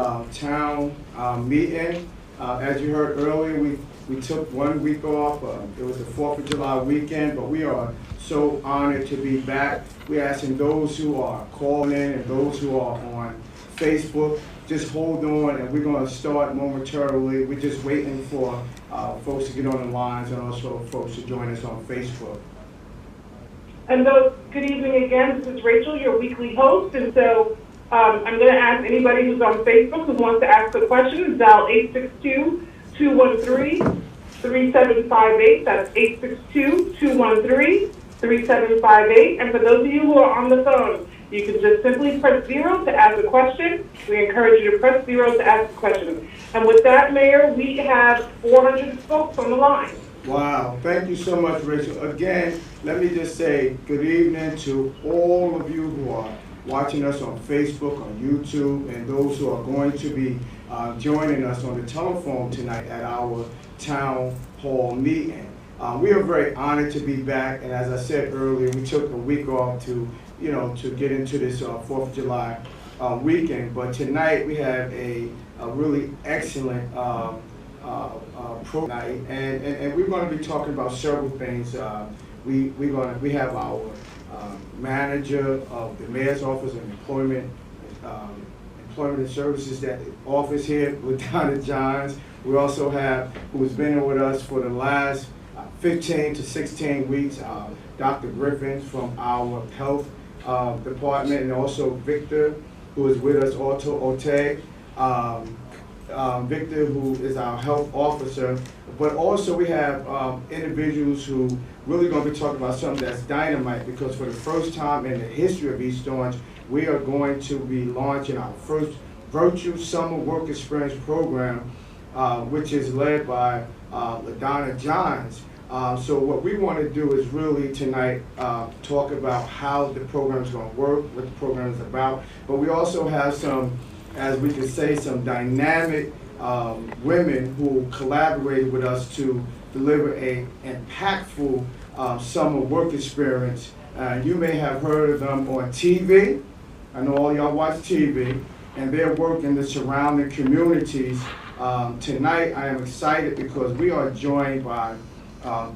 Town meeting. As you heard earlier, we took 1 week off. It was the 4th of July weekend, but we are so honored to be back. We're asking those who are calling in and those who are on Facebook, just hold on, and we're going to start momentarily. We're just waiting for folks to get on the lines and also folks to join us on Facebook. And good evening again. This is Rachel, your weekly host, and so I'm going to ask anybody who's on Facebook who wants to ask a question, dial 862-213-3758. That's 862-213-3758. And for those of you who are on the phone, you can just simply press 0 to ask a question. We encourage you to press 0 to ask a question. And with that, Mayor, we have 400 folks on the line. Wow, thank you so much, Rachel. Again, let me just say good evening to all of you who are watching us on Facebook, on YouTube, and those who are going to be joining us on the telephone tonight at our town hall meeting. We are very honored to be back, and as I said earlier, we took a week off to get into this 4th of July weekend. But tonight we have a really excellent program, and we're going to be talking about several things. We have our manager of the mayor's office and employment and services that office here with Donna Johns. We also have, who's been with us for the last 15 to 16 weeks, Dr. Griffin from our health department, and also Victor, who is with us, Oteg. Victor, who is our health officer, but also we have individuals who really going to be talking about something that's dynamite, because for the first time in the history of East Orange, we are going to be launching our first virtual summer work experience program, which is led by LaDonna Johns. So what we want to do is really tonight talk about how the program is going to work, what the program is about, but we also have some, as we could say, some dynamic women who collaborated with us to deliver a impactful summer work experience. You may have heard of them on TV. I know all y'all watch TV, and their work in the surrounding communities. Tonight I am excited because we are joined by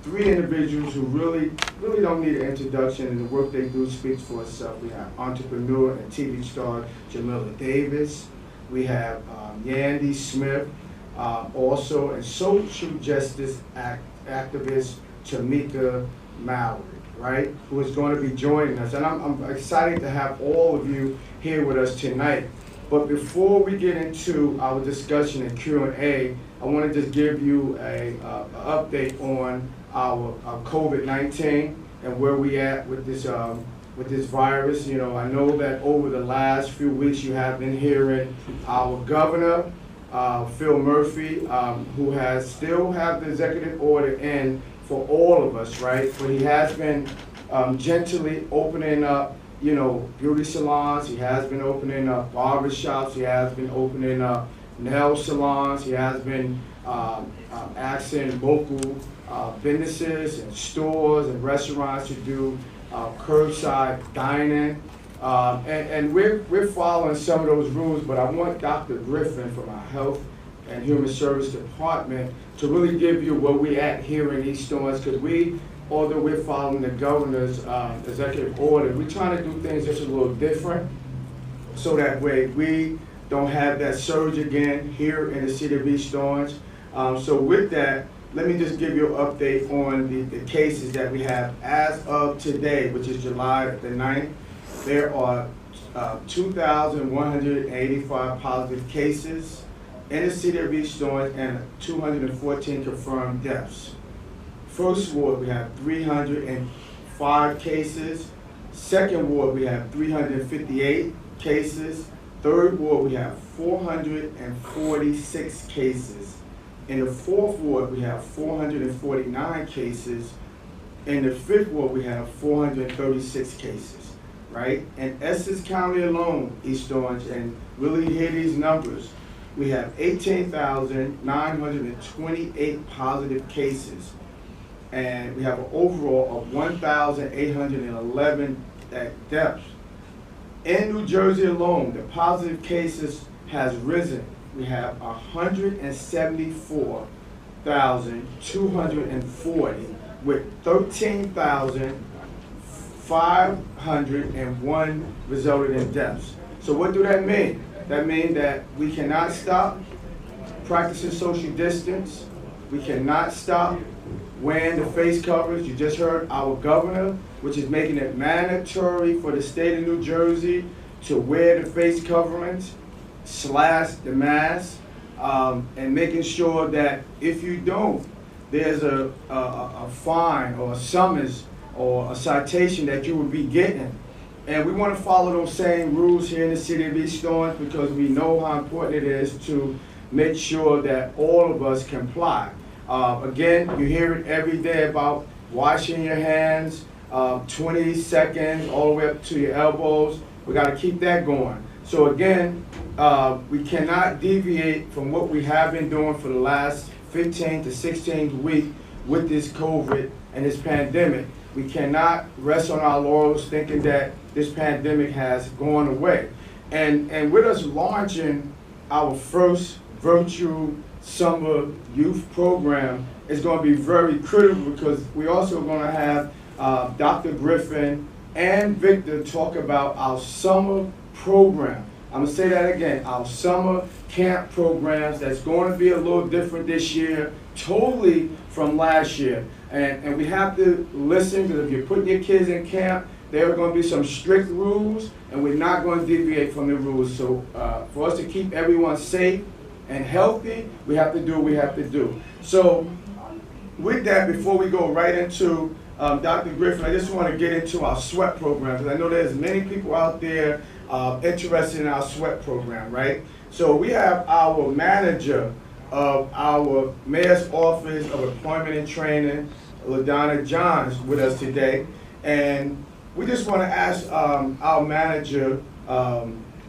3 individuals who really don't need an introduction, and the work they do speaks for itself. We have entrepreneur and TV star Jamila Davis. We have Yandy Smith, also, and social justice activist Tamika Mallory, right, who is going to be joining us. And I'm excited to have all of you here with us tonight. But before we get into our discussion and Q&A, I want to just give you an update on our COVID-19 and where we at with this virus. You know, I know that over the last few weeks you have been hearing our governor, Phil Murphy, who has still have the executive order in for all of us, right? But he has been gently opening up, beauty salons. He has been opening up barber shops. He has been opening up nail salons. He has been asking local businesses and stores and restaurants to do curbside dining, and we're following some of those rules. But I want Dr. Griffin from our Health and Human Service Department to really give you where we at here in East Orange, because although we're following the governor's executive order, we're trying to do things just a little different, so that way we don't have that surge again here in the city of East Orange. So with that, let me just give you an update on the cases that we have as of today, which is July the 9th. There are 2,185 positive cases in the city of East Orange and 214 confirmed deaths. First ward, we have 305 cases. Second ward, we have 358 cases. Third ward, we have 446 cases. In the fourth ward, we have 449 cases. In the fifth ward, we have 436 cases, right? In Essex County alone, East Orange, and really hear these numbers, we have 18,928 positive cases. And we have an overall of 1,811 deaths. In New Jersey alone, the positive cases has risen. We have 174,240 with 13,501 resulted in deaths. So what do that mean? That means that we cannot stop practicing social distance. We cannot stop wearing the face covers. You just heard our governor, which is making it mandatory for the state of New Jersey to wear the face coverings / the mask, and making sure that if you don't, there's a fine or a summons or a citation that you will be getting. And we want to follow those same rules here in the city of East Orange because we know how important it is to make sure that all of us comply. Again, you hear it every day about washing your hands, 20 seconds all the way up to your elbows. We got to keep that going. So again, we cannot deviate from what we have been doing for the last 15 to 16 weeks with this COVID and this pandemic. We cannot rest on our laurels thinking that this pandemic has gone away. And with us launching our first virtual summer youth program is going to be very critical because we also going to have Dr. Griffin and Victor talk about our summer program. I'm going to say that again, our summer camp programs that's going to be a little different this year, totally from last year. And we have to listen because if you're putting your kids in camp, there are going to be some strict rules and we're not going to deviate from the rules. So for us to keep everyone safe and healthy, we have to do what we have to do. So with that, before we go right into Dr. Griffin, I just want to get into our SWEP program because I know there's many people out there interested in our SWEP program, right? So we have our manager of our Mayor's Office of Employment and Training, LaDonna Johns, with us today. And we just want to ask our manager,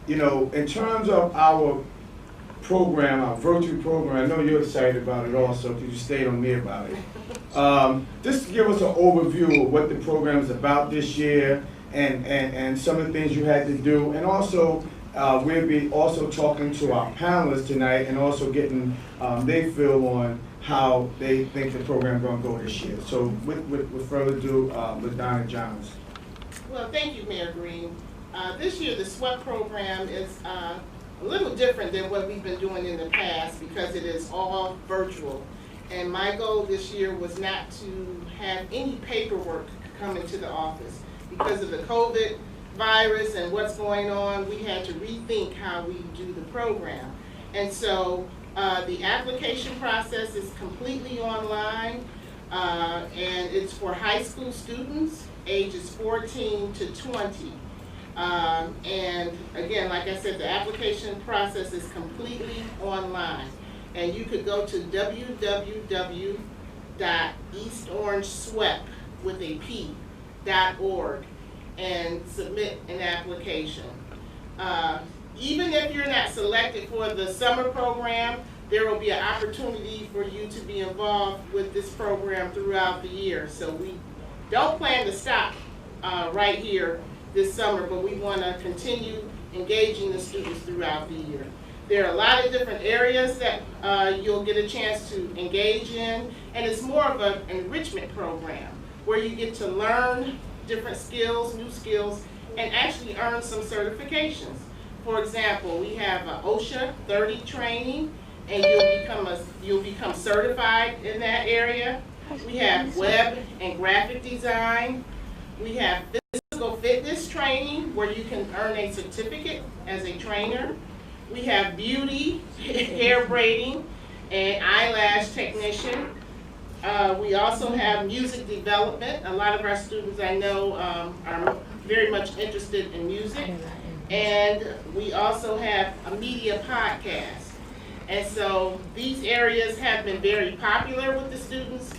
you know, in terms of our program, our virtual program, I know you're excited about it also because you stayed on me about it. Just give us an overview of what the program is about this year and some of the things you had to do. And also, we'll be also talking to our panelists tonight and also getting their feel on how they think the program is going to go this year. So with further ado, LaDonna Johns. Well, thank you, Mayor Green. This year, the SWEP program is a little different than what we've been doing in the past because it is all virtual. And my goal this year was not to have any paperwork come into the office. Because of the COVID virus and what's going on, we had to rethink how we do the program. And so the application process is completely online, and it's for high school students ages 14 to 20. And again, like I said, the application process is completely online. And you could go to www.eastorangeswep.org and submit an application. Even if you're not selected for the summer program, there will be an opportunity for you to be involved with this program throughout the year. So we don't plan to stop right here this summer, but we want to continue engaging the students throughout the year. There are a lot of different areas that you'll get a chance to engage in, and it's more of an enrichment program where you get to learn different skills, new skills, and actually earn some certifications. For example, we have OSHA 30 training, and you'll become certified in that area. We have web and graphic design. We have physical fitness training where you can earn a certificate as a trainer. We have beauty, hair braiding, and eyelash technician. We also have music development. A lot of our students I know are very much interested in music. And we also have a media podcast. And so these areas have been very popular with the students.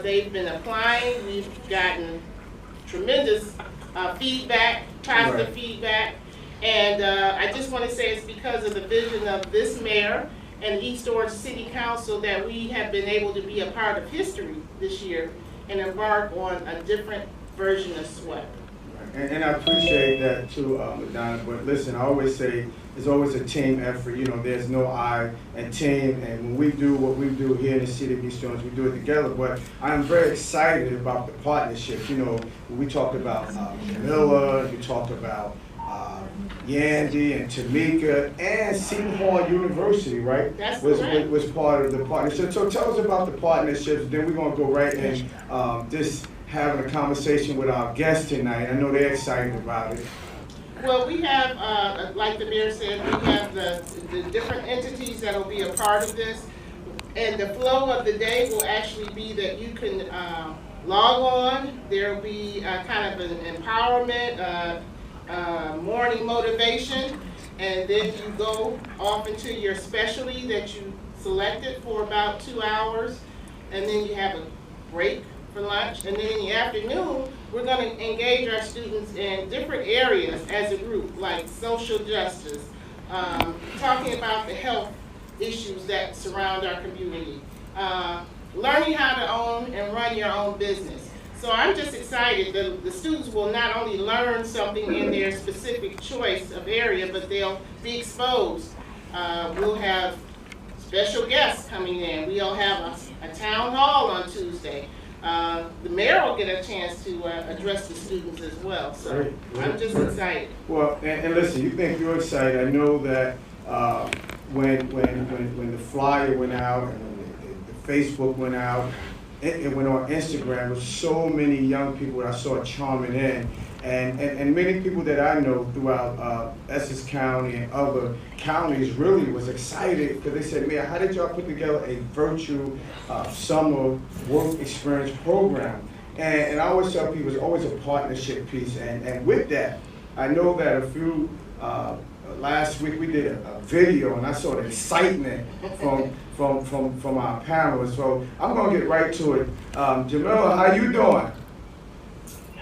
They've been applying. We've gotten tremendous feedback, positive feedback. And I just want to say it's because of the vision of this mayor and East Orange City Council that we have been able to be a part of history this year and embark on a different version of SWEP. And I appreciate that too, Madonna. But listen, I always say it's always a team effort. You know, there's no I and team. And when we do what we do here in the city of East Orange, we do it together. But I'm very excited about the partnership. You know, when we talked about Camilla, you talked about Yandy and Tamika and Seton Hall University, right? That's was correct. was part of the partnership. So tell us about the partnerships. Then we're gonna go right in just having a conversation with our guests tonight. I know they're excited about it. Well, we have, like the mayor said, we have the different entities that will be a part of this. And the flow of the day will actually be that you can log on. There will be kind of an empowerment, morning motivation, and then you go off into your specialty that you selected for about 2 hours, and then you have a break for lunch, and then in the afternoon, we're going to engage our students in different areas as a group, like social justice, talking about the health issues that surround our community, learning how to own and run your own business. So I'm just excited that the students will not only learn something in their specific choice of area, but they'll be exposed. We'll have special guests coming in. We'll have a town hall on Tuesday. The mayor will get a chance to address the students as well. So I'm just excited. Well, and listen, you think you're excited. I know that when the flyer went out and when the Facebook went out, it went on Instagram with so many young people that I saw chiming in, and many people that I know throughout Essex County and other counties really was excited because they said, man, how did y'all put together a virtual summer work experience program? And I always tell people it's always a partnership piece, and with that, I know that a few last week we did a video, and I saw the excitement from our panelists. So I'm gonna get right to it. Jamila, how you doing?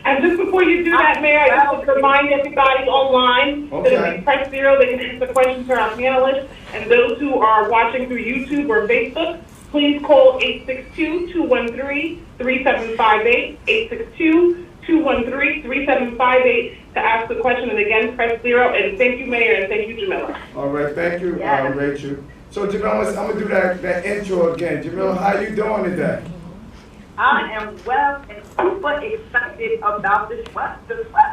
And just before you do that, Mayor, I just want to remind everybody online that if they press 0, they can answer questions to our panelists. And those who are watching through YouTube or Facebook, please call 862-213-3758, 862-213-3758 to ask the question. And again, press 0. And thank you, Mayor, and thank you, Jamila. All right, thank you, Rachel. So Jamila, I'm gonna do that intro again. Jamila, how you doing today? I am well and super excited about the Sweat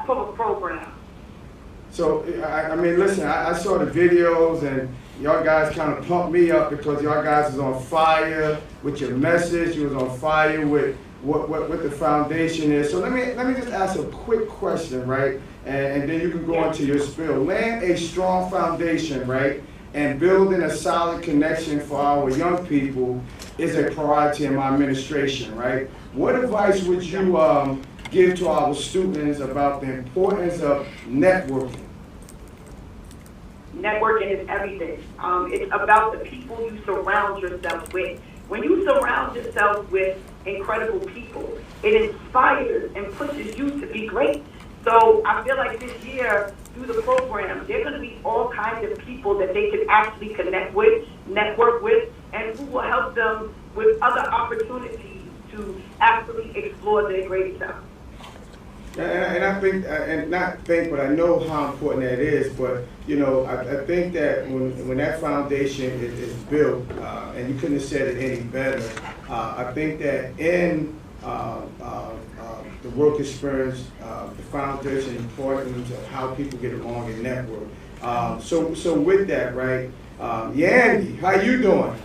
program. So, I mean, listen, I saw the videos and y'all guys kind of pumped me up because y'all guys was on fire with your message. You was on fire with what the foundation is. So let me just ask a quick question, right? And then you can go into your spiel. Laying a strong foundation, right? And building a solid connection for our young people is a priority in my administration, right? What advice would you give to our students about the importance of networking? Networking is everything. It's about the people you surround yourself with. When you surround yourself with incredible people, it inspires and pushes you to be great. So I feel like this year, through the program, there are going to be all kinds of people that they can actually connect with, network with, and who will help them with other opportunities to actually explore their greatest self. And I think, and not think, but I know how important that is. But you know, I think that when that foundation is built, and you couldn't have said it any better. I think that in the work experience, the foundation importance of how people get along and network. So with that, right, Yandy, how you doing?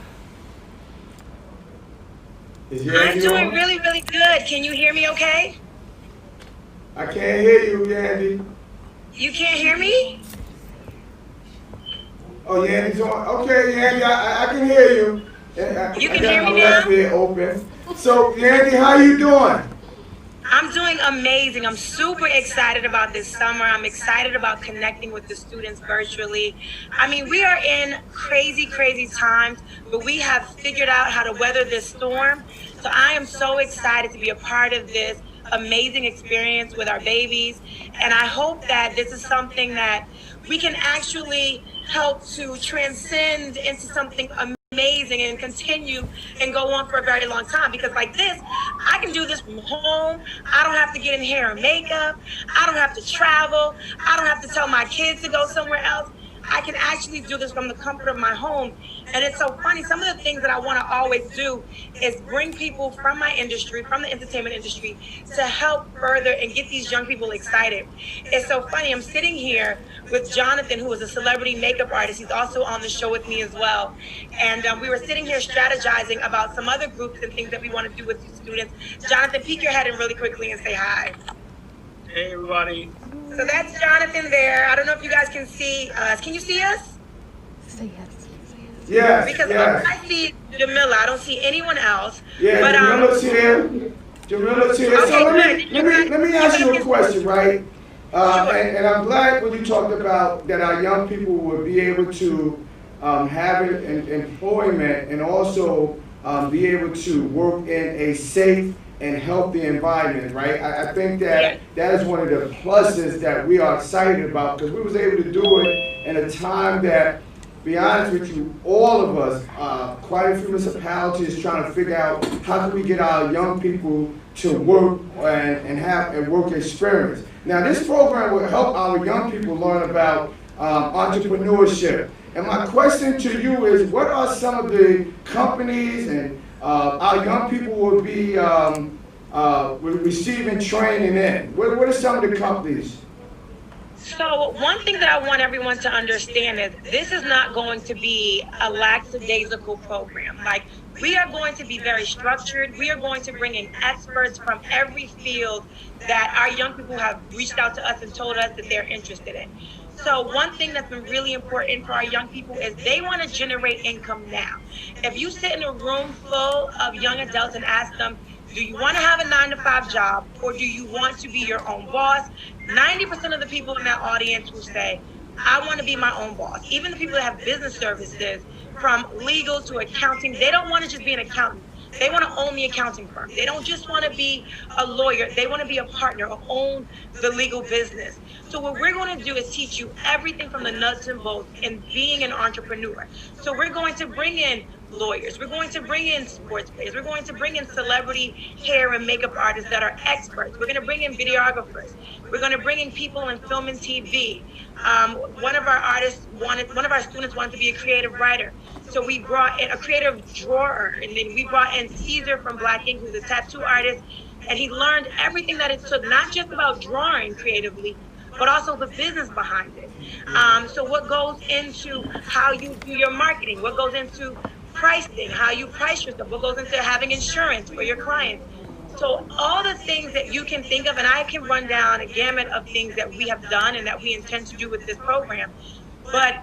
I'm doing really, really good. Can you hear me okay? I can't hear you, Yandy. You can't hear me? Oh, Yandy's on. Okay, Yandy, I can hear you. You can hear me now? I got my left ear open. So, Yandy, how you doing? I'm doing amazing. I'm super excited about this summer. I'm excited about connecting with the students virtually. I mean, we are in crazy, crazy times, but we have figured out how to weather this storm. So I am so excited to be a part of this amazing experience with our babies. And I hope that this is something that we can actually help to transcend into something amazing and continue and go on for a very long time, because like this, I can do this from home. I don't have to get in hair and makeup. I don't have to travel. I don't have to tell my kids to go somewhere else. I can actually do this from the comfort of my home. And it's so funny. Some of the things that I want to always do is bring people from my industry, from the entertainment industry, to help further and get these young people excited. It's so funny. I'm sitting here with Jonathan, who is a celebrity makeup artist. He's also on the show with me as well. And we were sitting here strategizing about some other groups and things that we want to do with these students. Jonathan, peek your head in really quickly and say hi. Hey, everybody. So that's Jonathan there. I don't know if you guys can see us. Can you see us? Say yes. Yes, Because yes. I see Jamila. I don't see anyone else. Yeah, but, Jamila's here. Jamila's here. Okay, So good. let me ask you a question, right? Sure. And I'm glad when you talked about that our young people will be able to have employment and also be able to work in a safe and healthy environment, right? I think that that is one of the pluses that we are excited about, because we was able to do it in a time that, be honest with you, all of us, quite a few municipalities trying to figure out how can we get our young people to work and have a work experience. Now, this program will help our young people learn about entrepreneurship. And my question to you is, what are some of the companies and our young people will be receiving training in? What are some of the companies? So one thing that I want everyone to understand is this is not going to be a lackadaisical program. Like, we are going to be very structured. We are going to bring in experts from every field that our young people have reached out to us and told us that they're interested in. So one thing that's been really important for our young people is they want to generate income now. If you sit in a room full of young adults and ask them, do you want to have a 9-to-5 job, or do you want to be your own boss? 90% of the people in that audience will say, I want to be my own boss. Even the people that have business services, from legal to accounting, they don't want to just be an accountant. They want to own the accounting firm. They don't just want to be a lawyer. They want to be a partner or own the legal business. So what we're going to do is teach you everything from the nuts and bolts in being an entrepreneur. So we're going to bring in lawyers. We're going to bring in sports players. We're going to bring in celebrity hair and makeup artists that are experts. We're going to bring in videographers. We're going to bring in people in film and TV. One of our students wanted to be a creative writer. So we brought in a creative drawer, and then we brought in Caesar from Black Ink, who's a tattoo artist, and he learned everything that it took, not just about drawing creatively, but also the business behind it. So what goes into how you do your marketing, what goes into pricing, how you price yourself, what goes into having insurance for your clients. So all the things that you can think of, and I can run down a gamut of things that we have done and that we intend to do with this program. But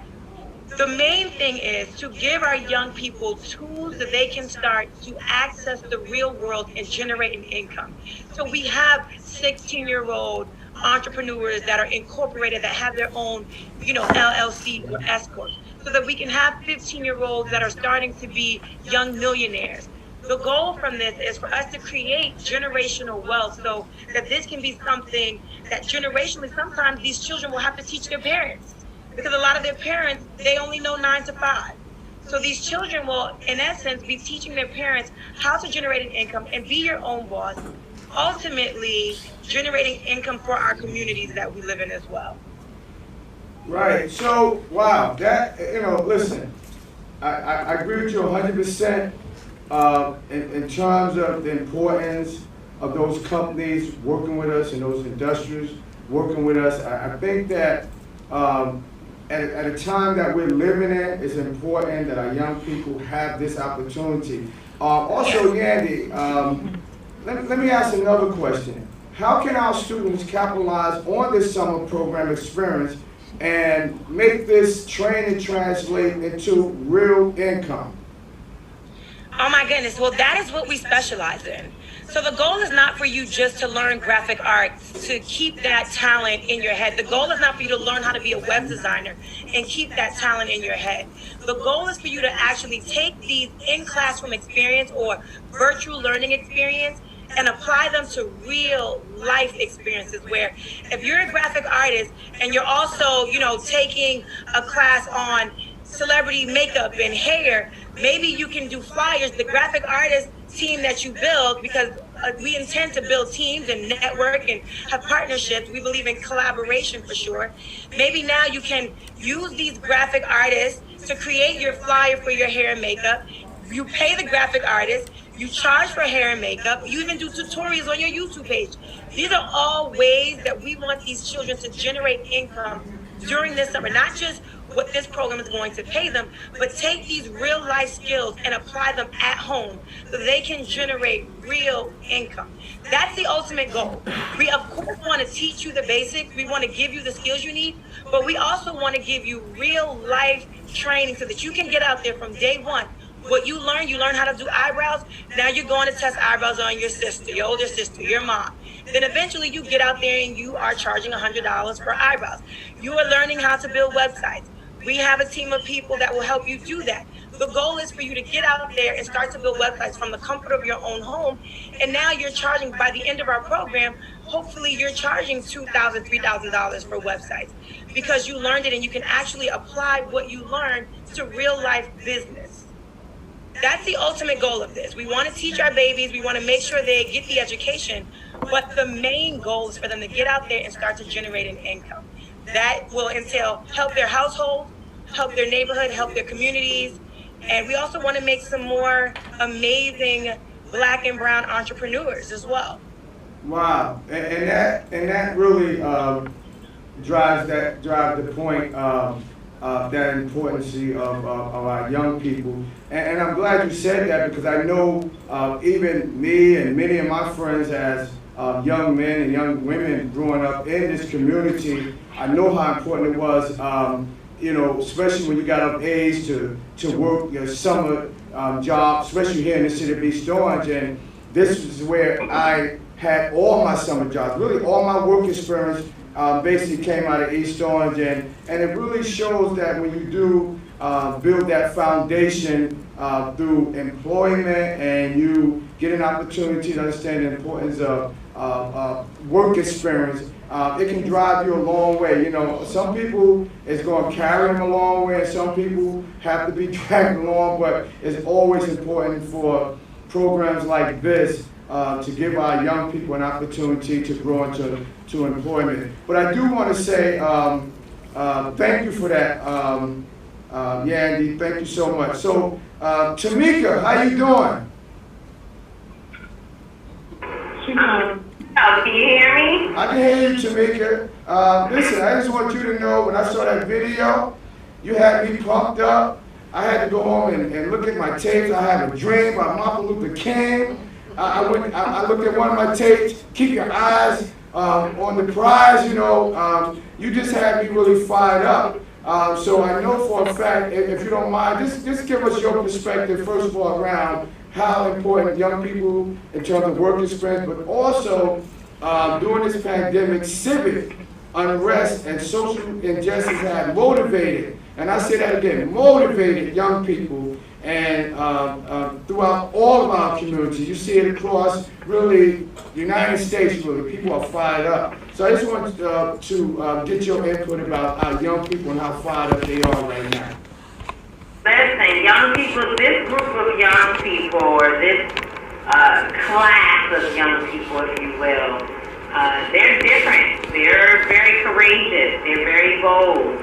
the main thing is to give our young people tools that they can start to access the real world and generate an income. So we have 16-year-old entrepreneurs that are incorporated, that have their own, LLC or S corp, so that we can have 15-year-olds that are starting to be young millionaires. The goal from this is for us to create generational wealth, so that this can be something that generationally, sometimes these children will have to teach their parents, because a lot of their parents, they only know 9 to 5. So these children will, in essence, be teaching their parents how to generate an income and be your own boss, ultimately generating income for our communities that we live in as well. Right. So, wow, that, listen, I agree with you 100% in terms of the importance of those companies working with us and those industries working with us. I think that at a time that we're living in, it's important that our young people have this opportunity. Also, Yandy, let me ask another question. How can our students capitalize on this summer program experience and make this training translate into real income? Oh my goodness, well, that is what we specialize in. So the goal is not for you just to learn graphic arts, to keep that talent in your head. The goal is not for you to learn how to be a web designer and keep that talent in your head. The goal is for you to actually take these in-classroom experience or virtual learning experience and apply them to real life experiences, where if you're a graphic artist and you're also, taking a class on celebrity makeup and hair, maybe you can do flyers. The graphic artist team that you build, because we intend to build teams and network and have partnerships. We believe in collaboration for sure. Maybe now you can use these graphic artists to create your flyer for your hair and makeup. You pay the graphic artist, you charge for hair and makeup, you even do tutorials on your YouTube page. These are all ways that we want these children to generate income during this summer, not just what this program is going to pay them, but take these real life skills and apply them at home so they can generate real income. That's the ultimate goal. We of course want to teach you the basics. We want to give you the skills you need, but we also want to give you real life training so that you can get out there from day one. What you learn how to do eyebrows. Now you're going to test eyebrows on your sister, your older sister, your mom. Then eventually you get out there and you are charging $100 for eyebrows. You are learning how to build websites. We have a team of people that will help you do that. The goal is for you to get out there and start to build websites from the comfort of your own home. And now you're charging, by the end of our program, hopefully you're charging $2,000, $3,000 for websites because you learned it and you can actually apply what you learned to real life business. That's the ultimate goal of this. We want to teach our babies. We want to make sure they get the education. But the main goal is for them to get out there and start to generate an income. That will entail help their household, help their neighborhood, help their communities. And we also want to make some more amazing Black and brown entrepreneurs as well. Wow, and that really drives the point of that importance of our young people. And I'm glad you said that because I know even me and many of my friends as young men and young women growing up in this community, I know how important it was, especially when you got of age to work your summer job, especially here in the city of East Orange. And this is where I had all my summer jobs, really all my work experience basically came out of East Orange. And it really shows that when you do build that foundation through employment and you get an opportunity to understand the importance of work experience, it can drive you a long way. Some people, it's going to carry them a long way, and some people have to be dragged along, but it's always important for programs like this to give our young people an opportunity to grow into employment. But I do want to say thank you for that, Yandy. Thank you so much. So, Tamika, how you doing? Can you hear me? I can hear you, Tamika. Listen, I just want you to know when I saw that video, you had me pumped up. I had to go home and look at my tapes. I had a dream about Martin Luther King. I looked at one of my tapes. Keep your eyes on the prize. You just had me really fired up. So I know for a fact, if you don't mind, just give us your perspective, first of all, around how important young people in terms of work experience, but also during this pandemic, civic unrest and social injustice have motivated, and I say that again, motivated young people, and throughout all of our community. You see it across really the United States, really, people are fired up. So I just want to get your input about our young people and how fired up they are right now. Listen, young people, this group of young people, or this class of young people, if you will, they're different. They're very courageous. They're very bold.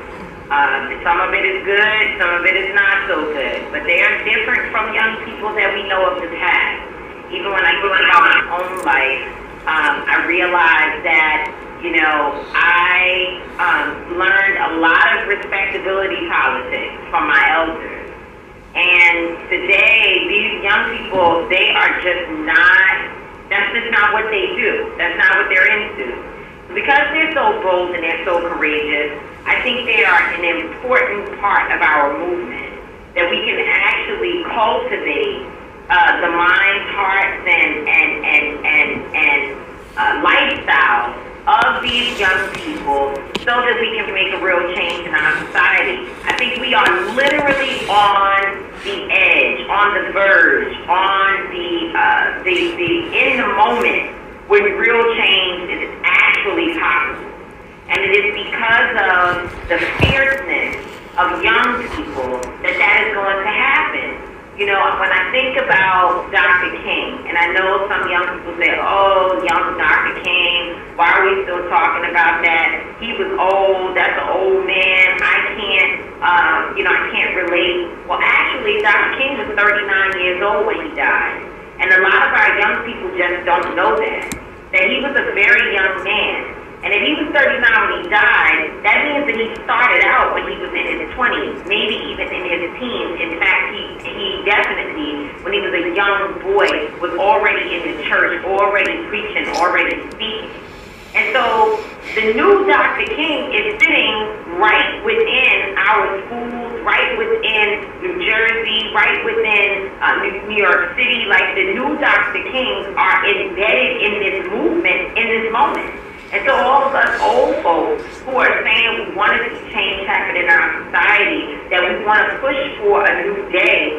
Some of it is good, some of it is not so good. But they are different from young people that we know of the past. Even when I think about my own life, I realized that, I learned a lot of respectability politics from my elders. And today, these young people, they are that's just not what they do. That's not what they're into. Because they're so bold and they're so courageous, I think they are an important part of our movement, that we can actually cultivate the minds, hearts, and lifestyles of these young people so that we can make a real change in our society. I think we are literally on the edge, on the verge, on in the moment when real change is actually possible. And it is because of the fierceness of young people that is going to happen. You know, when I think about Dr. King, and I know some young people say, oh, young Dr. King, why are we still talking about that? He was old, that's an old man, I can't relate. Well, actually, Dr. King was 39 years old when he died. And a lot of our young people just don't know that he was a very young man. And if he was 39 when he died, that means that he started out when he was in his 20s, maybe even in his teens. In fact, he definitely, when he was a young boy, was already in the church, already preaching, already speaking. And so the new Dr. King is sitting right within our schools, right within New Jersey, right within New York City. Like, the new Dr. Kings are embedded in this movement, in this moment. And so all of us old folks who are saying we want to see change happen in our society, that we want to push for a new day,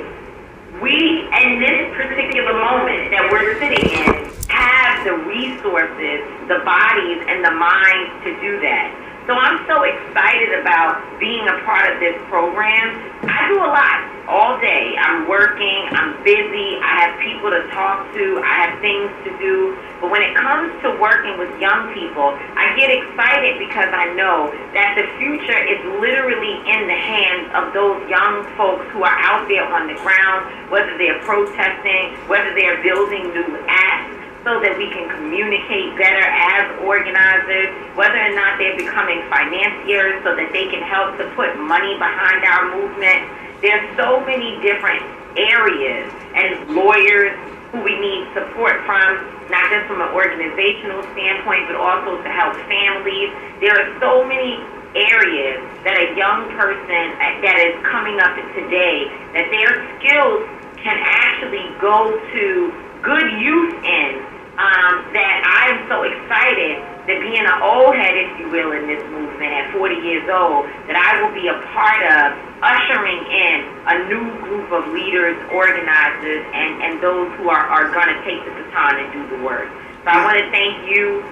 we, in this particular moment that we're sitting in, have the resources, the bodies, and the minds to do that. So I'm so excited about being a part of this program. I do a lot all day. I'm working, I'm busy, I have people to talk to, I have things to do. But when it comes to working with young people, I get excited because I know that the future is literally in the hands of those young folks who are out there on the ground, whether they're protesting, whether they're building new apps, so that we can communicate better as organizers, whether or not they're becoming financiers so that they can help to put money behind our movement. There's so many different areas, and lawyers who we need support from, not just from an organizational standpoint, but also to help families. There are so many areas that a young person that is coming up today, that their skills can actually go to good use in, that I'm so excited that being an old head, if you will, in this movement at 40 years old, that I will be a part of ushering in a new group of leaders, organizers, and those who are going to take the baton and do the work. So I want to thank you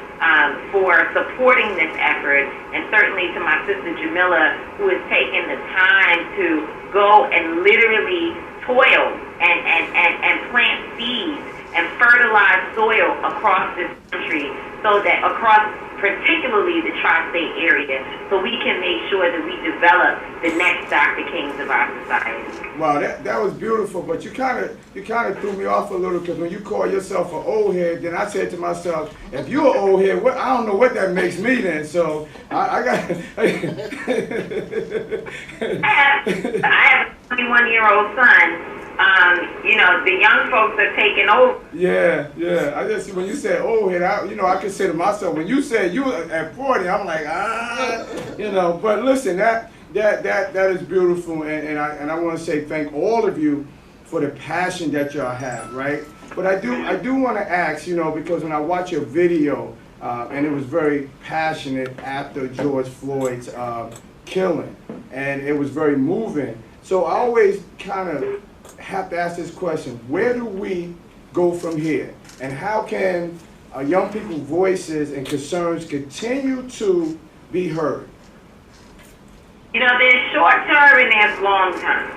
for supporting this effort, and certainly to my sister Jamila, who has taken the time to go and literally toil and plant seeds and fertilize soil across this country, so that across particularly the tri-state area, so we can make sure that we develop the next Dr. Kings of our society. Wow, that was beautiful, but you kind of threw me off a little, because when you call yourself an old head, then I said to myself, if you're an old head, I don't know what that makes me then. So I got. I have a 21-year-old son. The young folks are taking over. Yeah. I just, when you said old head, I consider myself, when you said you at 40, I'm like, but listen, that is beautiful, and I want to say thank all of you for the passion that y'all have, right? But I do want to ask, because when I watch your video, and it was very passionate after George Floyd's killing, and it was very moving. So I always kind of have to ask this question: where do we go from here, and how can young people's voices and concerns continue to be heard? There's short term and there's long term.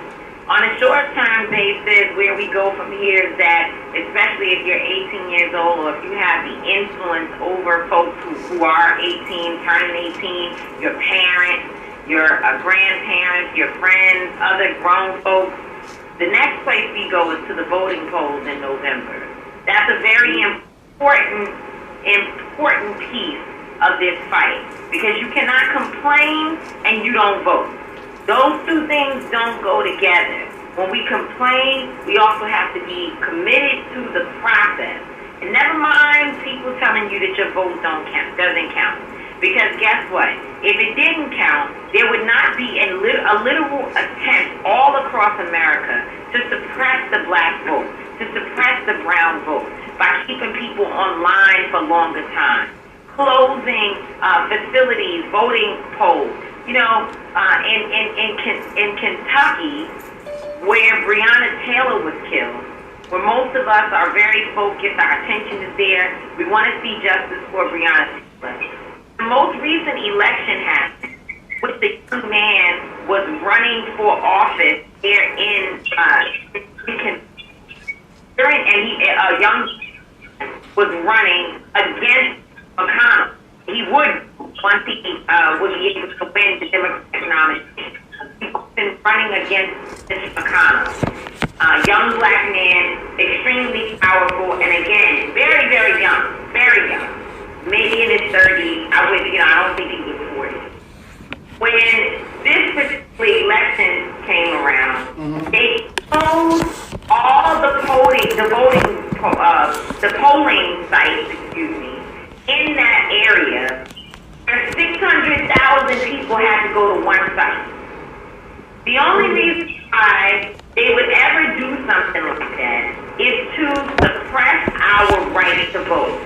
On a short term basis, where we go from here is that, especially if you're 18 years old, or if you have the influence over folks who are 18, turning 18, your parents, your grandparents, your friends, other grown folks, the next place we go is to the voting polls in November. That's a very important piece of this fight, because you cannot complain and you don't vote. Those two things don't go together. When we complain, we also have to be committed to the process. And never mind people telling you that your vote doesn't count. Because guess what? If it didn't count, there would not be a literal attempt all across America to suppress the black vote, to suppress the brown vote, by keeping people online for longer time, closing facilities, voting polls. In Kentucky, where Breonna Taylor was killed, where most of us are very focused, our attention is there, we want to see justice for Breonna Taylor. The most recent election happened, which the young man was running for office here in a young was running against McConnell. He would, once he would be able to win the Democratic nomination. He's been running against Mr. McConnell. Young black man, extremely powerful, and again, very, very young, very young. Maybe in his 30s. I don't think he was 40. When this particular election came around, they closed all the polling sites, in that area, and 600,000 people had to go to one site. The only reason why they would ever do something like that is to suppress our right to vote.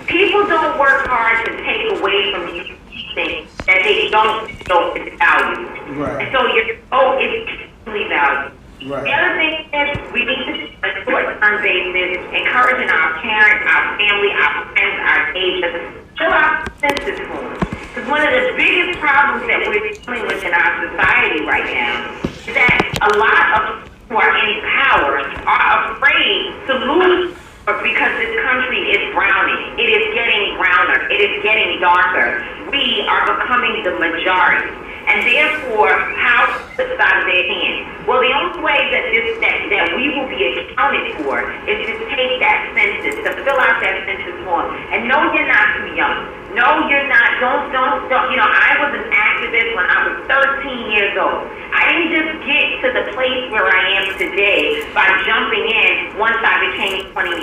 People don't work hard to take away from you things that they don't know is valued. Right. And so your vote is extremely valued. Right. The other thing is we need to, on a short-term basis, encouraging our parents, our family, our friends, our neighbors, fill out census forms. Because one of the biggest problems that we're dealing with in our society right now is that a lot of people who are in power are afraid to lose because this country is browning. It is getting browner. It is getting darker. We are becoming the majority. And therefore, power slips out of their hands. Well, the only way that we will be accounted for is to take that census, to fill out that census form. And no, you're not too young. No, you're not. Don't. I was an activist when I was 13 years old. I didn't just get to the place where I am today by jumping in once I became 21.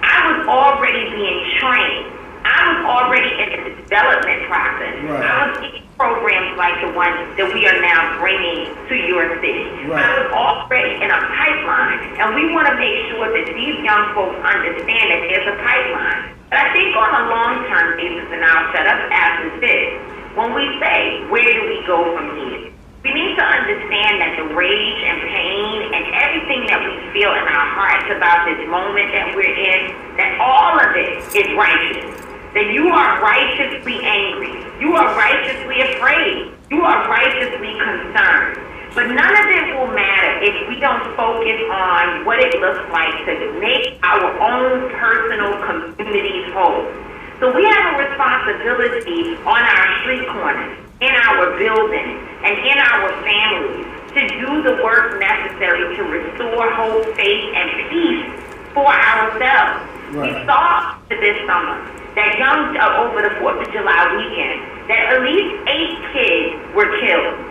I was already being trained. I was already in the development process. Right. I was in programs like the one that we are now bringing to your city. Right. I was already in a pipeline, and we want to make sure that these young folks understand that there's a pipeline. But I think on a long-term basis, and I'll shut up after this, when we say, where do we go from here? We need to understand that the rage and pain and everything that we feel in our hearts about this moment that we're in, that all of it is righteous. That you are righteously angry. You are righteously afraid. You are righteously concerned. But none of it will matter if we don't focus on what it looks like to make our own personal communities whole. So we have a responsibility on our street corners, in our buildings, and in our families to do the work necessary to restore hope, faith, and peace for ourselves. Right. We saw this summer that over the 4th of July weekend, that at least 8 kids were killed.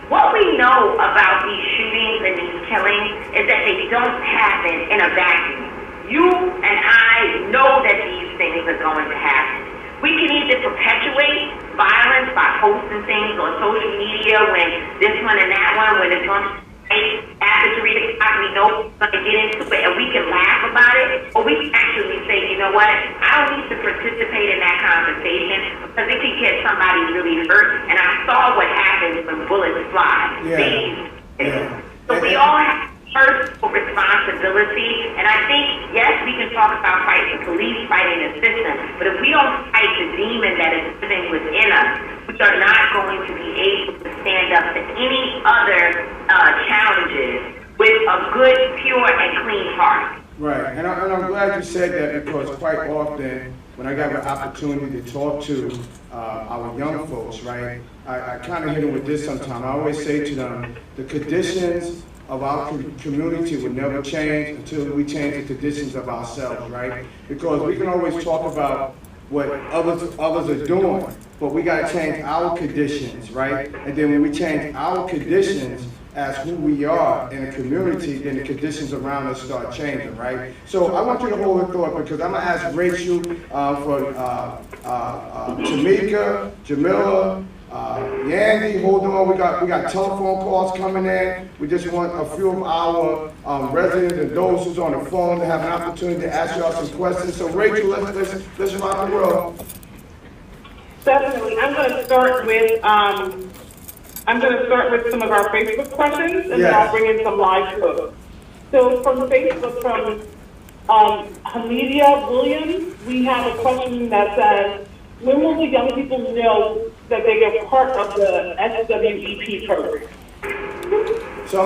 What we know about these shootings and these killings is that they don't happen in a vacuum. You and I know that these things are going to happen. We can either perpetuate violence by posting things on social media when this one and that one, when it's on after 3 o'clock, we know we're going to get into it and we can laugh about it, or we can actually say, you know what, I don't need to participate in that conversation because it can get somebody really hurt, and I saw what happens when bullets fly. Yeah. So we all have personal responsibility, and I think, yes, we can talk about fighting the police, fighting the system, but if we don't fight the demon that is living within us, we are not going to be able to stand up to any other challenges with a good, pure, and clean heart. Right, and I'm glad you said that because quite often when I got an opportunity to talk to our young folks, right, I kind of hit them with this sometimes. I always say to them, the conditions of our community will never change until we change the conditions of ourselves, right? Because we can always talk about what others are doing, but we got to change our conditions, right? And then when we change our conditions as who we are in a community, then the conditions around us start changing, right? So I want you to hold a thought because I'm gonna ask Rachel for Tamika, Jamila, Yandy, hold on. We got telephone calls coming in. We just want a few of our residents and those who's on the phone to have an opportunity to ask y'all some questions. So Rachel, let's rock the world. Definitely. I'm going to start with some of our Facebook questions, and then I'll bring in some live posts. So from Facebook, from Hamidia Williams, we have a question that says, when will the young people know that they get part of the SWEP program? So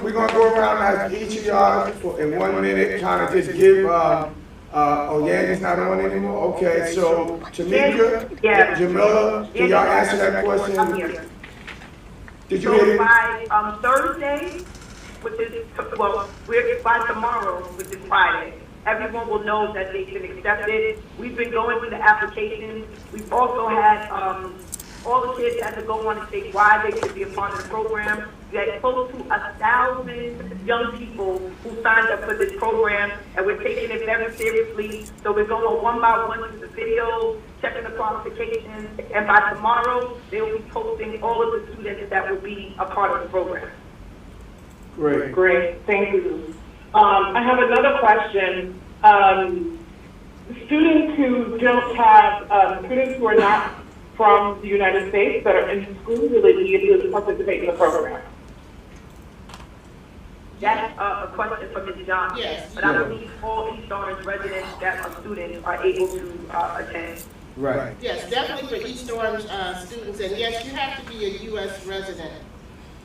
we're going to go around and ask each of y'all in 1 minute, kind of just give Yandy's not on anymore? Okay, so Tamika, Yeah. Jamila, can y'all answer that I'm question? here. Did you So hear it? by Thursday, which is, well, by tomorrow, which is Friday, everyone will know that they've been accepted. We've been going through the applications. We've also had, all the kids had to go on and say why they should be a part of the program. We had close to 1,000 young people who signed up for this program, and we're taking it very seriously. So we're going one by one through the videos, checking the qualifications, and by tomorrow, they will be posting all of the students that will be a part of the program. Great. Great, thank you. I have another question. Students who don't have, students who are not from the United States that are in school, will they be able to participate in the program? That's a question for Ms. Johnson. Yes. But I believe all East Orange residents that are students are able to attend. Right. Yes, definitely for East Orange students, and yes, you have to be a U.S. resident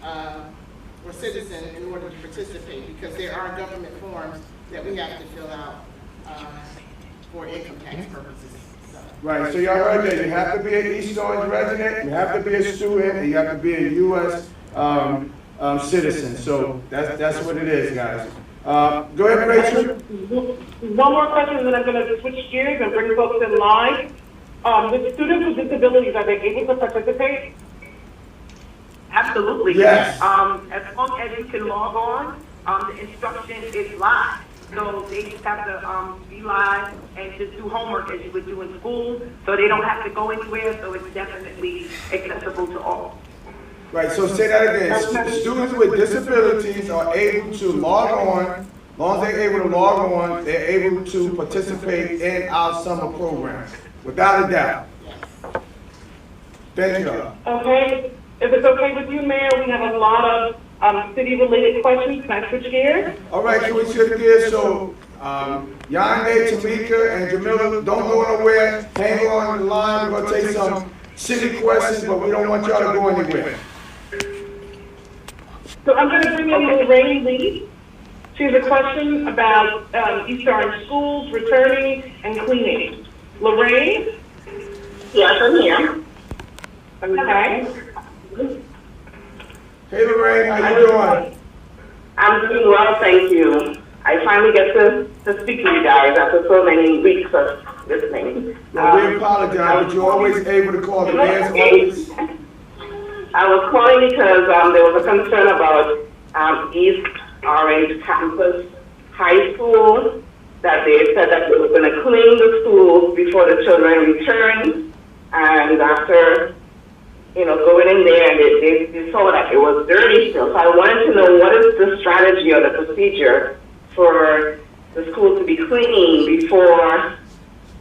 or citizen in order to participate, because there are government forms that we have to fill out for income tax purposes. So. Right, so y'all heard that, you have to be an East Orange resident, you have to be a student, and you have to be a U.S. Citizen, so that's what it is, guys. Go ahead, Rachel. One more question, and then I'm going to switch gears and bring folks in line. The students with disabilities, are they able to participate? Absolutely. Yes. As long as you can log on, the instruction is live. So they just have to be live and just do homework as you would do in school. So they don't have to go anywhere. So it's definitely accessible to all. Right, so say that again. Students with disabilities are able to log on, as long as they're able to log on, they're able to participate in our summer program, without a doubt. Thank you. Okay. If it's okay with you, Mayor, we have a lot of city-related questions. Can I switch gears? All right, can we shift gears? So, Yande, Tamika, and Jamila, don't go nowhere. Hang on the line. We're gonna take some city questions, but we don't want y'all to go anywhere. So I'm going to bring in Lorraine Lee. She has a question about East Orange schools, returning, and cleaning. Lorraine? Yes, I'm here. Okay. Hey, Lorraine, how you doing? I'm doing well, thank you. I finally get to speak to you guys after so many weeks of listening. Well, we apologize, but you're always able to call the mayor's office. I was calling because there was a concern about East Orange Campus High School, that they said that they were going to clean the schools before the children returned, and after going in there, and they saw that it was dirty still. So I wanted to know, what is the strategy or the procedure for the school to be clean before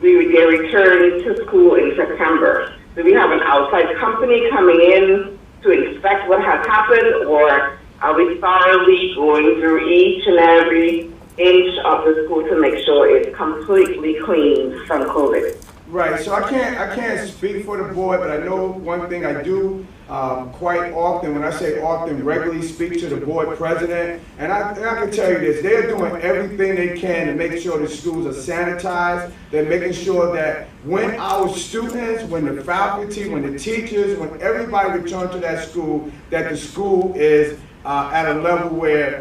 they return to school in September? Do we have an outside company coming in to inspect what has happened, or are we thoroughly going through each and every inch of the school to make sure it's completely clean from COVID? Right, so I can't speak for the board, but I know one thing I do quite often, when I say often, regularly speak to the board president, and I can tell you this, they're doing everything they can to make sure the schools are sanitized. They're making sure that when our students, when the faculty, when the teachers, when everybody returns to that school, that the school is at a level where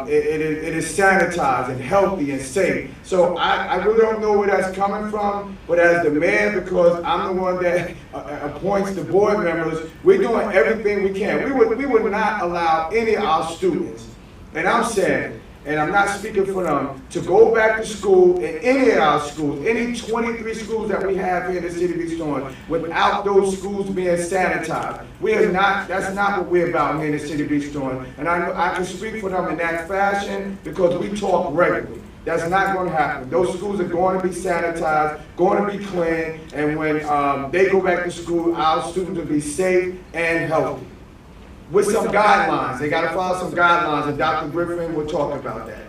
it is sanitized and healthy and safe. So I really don't know where that's coming from, but as the mayor, because I'm the one that appoints the board members, we're doing everything we can. We would not allow any of our students, and I'm saying, and I'm not speaking for them, to go back to school in any of our schools, any 23 schools that we have here in the city of East Orange, without those schools being sanitized. We are not, that's not what we're about here in the city of East Orange. And I can speak for them in that fashion because we talk regularly. That's not going to happen. Those schools are going to be sanitized, going to be clean, and when they go back to school, our students will be safe and healthy. With some guidelines. They got to follow some guidelines, and Dr. Griffin will talk about that.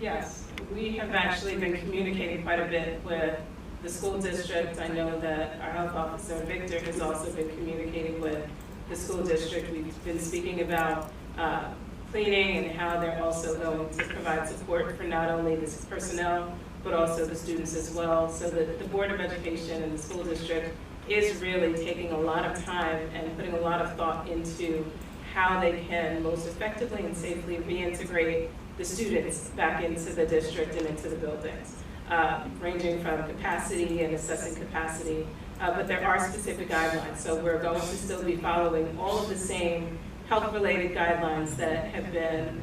Yes, we have actually been communicating quite a bit with the school district. I know that our health officer, Victor, has also been communicating with the school district. We've been speaking about cleaning and how they're also going to provide support for not only the personnel, but also the students as well. So the Board of Education and the school district is really taking a lot of time and putting a lot of thought into how they can most effectively and safely reintegrate the students back into the district and into the buildings, ranging from capacity and assessing capacity. But there are specific guidelines, so we're going to still be following all of the same health-related guidelines that have been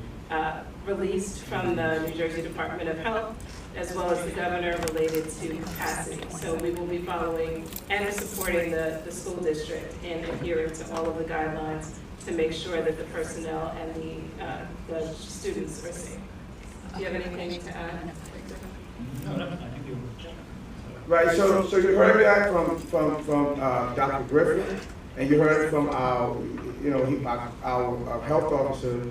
released from the New Jersey Department of Health, as well as the governor related to capacity. So we will be following and supporting the school district in adhering to all of the guidelines to make sure that the personnel and the students are safe. Do you have anything to add? No, I think you were. Right, so you heard that from Dr. Griffin, and you heard from our, our health officer,